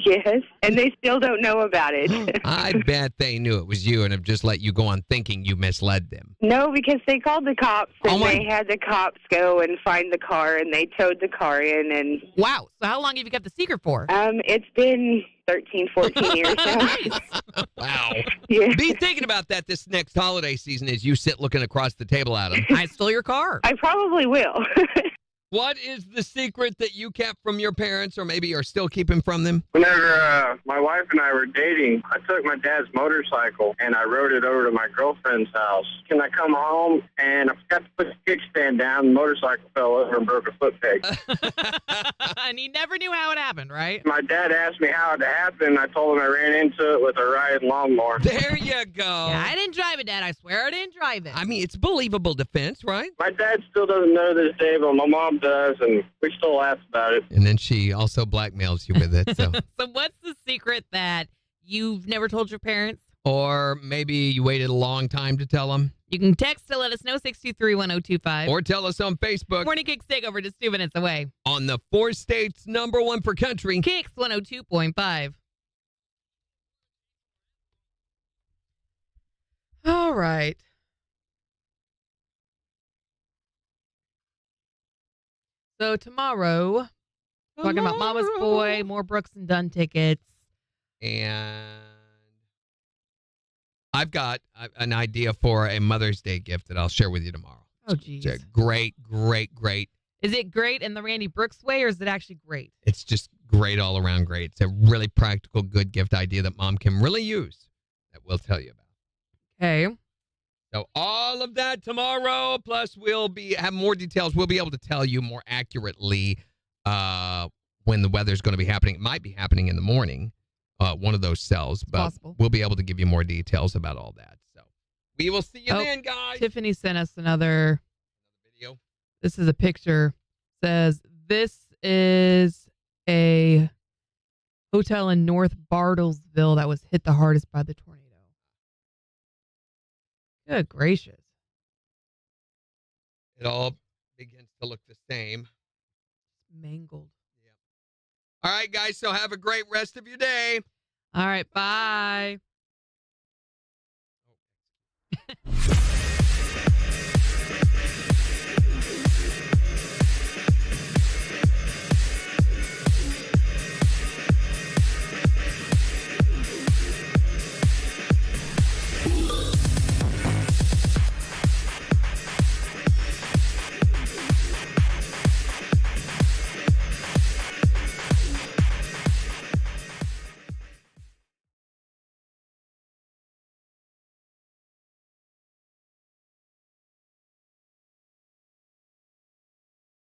[SPEAKER 13] Yes, and they still don't know about it.
[SPEAKER 3] I bet they knew it was you and have just let you go on thinking you misled them.
[SPEAKER 13] No, because they called the cops, and they had the cops go and find the car, and they towed the car in. And
[SPEAKER 2] wow. So how long have you kept the secret for?
[SPEAKER 13] It's been 13, 14 years now.
[SPEAKER 2] Nice.
[SPEAKER 3] Wow.
[SPEAKER 13] Yeah.
[SPEAKER 3] Be thinking about that this next holiday season as you sit looking across the table at them.
[SPEAKER 2] I stole your car.
[SPEAKER 13] I probably will.
[SPEAKER 3] What is the secret that you kept from your parents or maybe are still keeping from them?
[SPEAKER 12] Whenever my wife and I were dating, I took my dad's motorcycle and I rode it over to my girlfriend's house. And I come home and I forgot to put the kickstand down. The motorcycle fell over and broke a foot peg.
[SPEAKER 2] And he never knew how it happened, right?
[SPEAKER 12] My dad asked me how it happened. I told him I ran into it with a riding lawnmower.
[SPEAKER 3] There you go.
[SPEAKER 2] Yeah, I didn't drive it, Dad. I swear I didn't drive it.
[SPEAKER 3] I mean, it's believable defense, right?
[SPEAKER 12] My dad still doesn't know this day, but my mom does, and we still laugh about it.
[SPEAKER 3] And then she also blackmails you with it. So,
[SPEAKER 2] So what's the secret that you've never told your parents?
[SPEAKER 3] or maybe you waited a long time to tell them.
[SPEAKER 2] You can text to let us know, 623-1025.
[SPEAKER 3] Or tell us on Facebook.
[SPEAKER 2] Morning KIX Takeover just 2 minutes away.
[SPEAKER 3] On the 4 states #1 for country.
[SPEAKER 2] KIX 102.5. All right. So tomorrow, talking about Mama's Boy, more Brooks and Dunn tickets.
[SPEAKER 3] And I've got an idea for a Mother's Day gift that I'll share with you tomorrow.
[SPEAKER 2] Oh, geez.
[SPEAKER 3] It's a great.
[SPEAKER 2] Is it great in the Randy Brooks way, or is it actually great?
[SPEAKER 3] It's just great all around great. It's a really practical, good gift idea that Mom can really use that we'll tell you about.
[SPEAKER 2] Okay.
[SPEAKER 3] So all of that tomorrow, plus we'll have more details. We'll be able to tell you more accurately when the weather's going to be happening. It might be happening in the morning, one of those cells, but
[SPEAKER 2] possible.
[SPEAKER 3] We'll be able to give you more details about all that. So we will see you then, guys.
[SPEAKER 2] Tiffany sent us another
[SPEAKER 3] video.
[SPEAKER 2] This is a picture. Says, this is a hotel in North Bartlesville that was hit the hardest by the tornado. Good gracious.
[SPEAKER 3] It all begins to look the same.
[SPEAKER 2] Mangled.
[SPEAKER 3] All right, guys. So have a great rest of your day.
[SPEAKER 2] All right. Bye.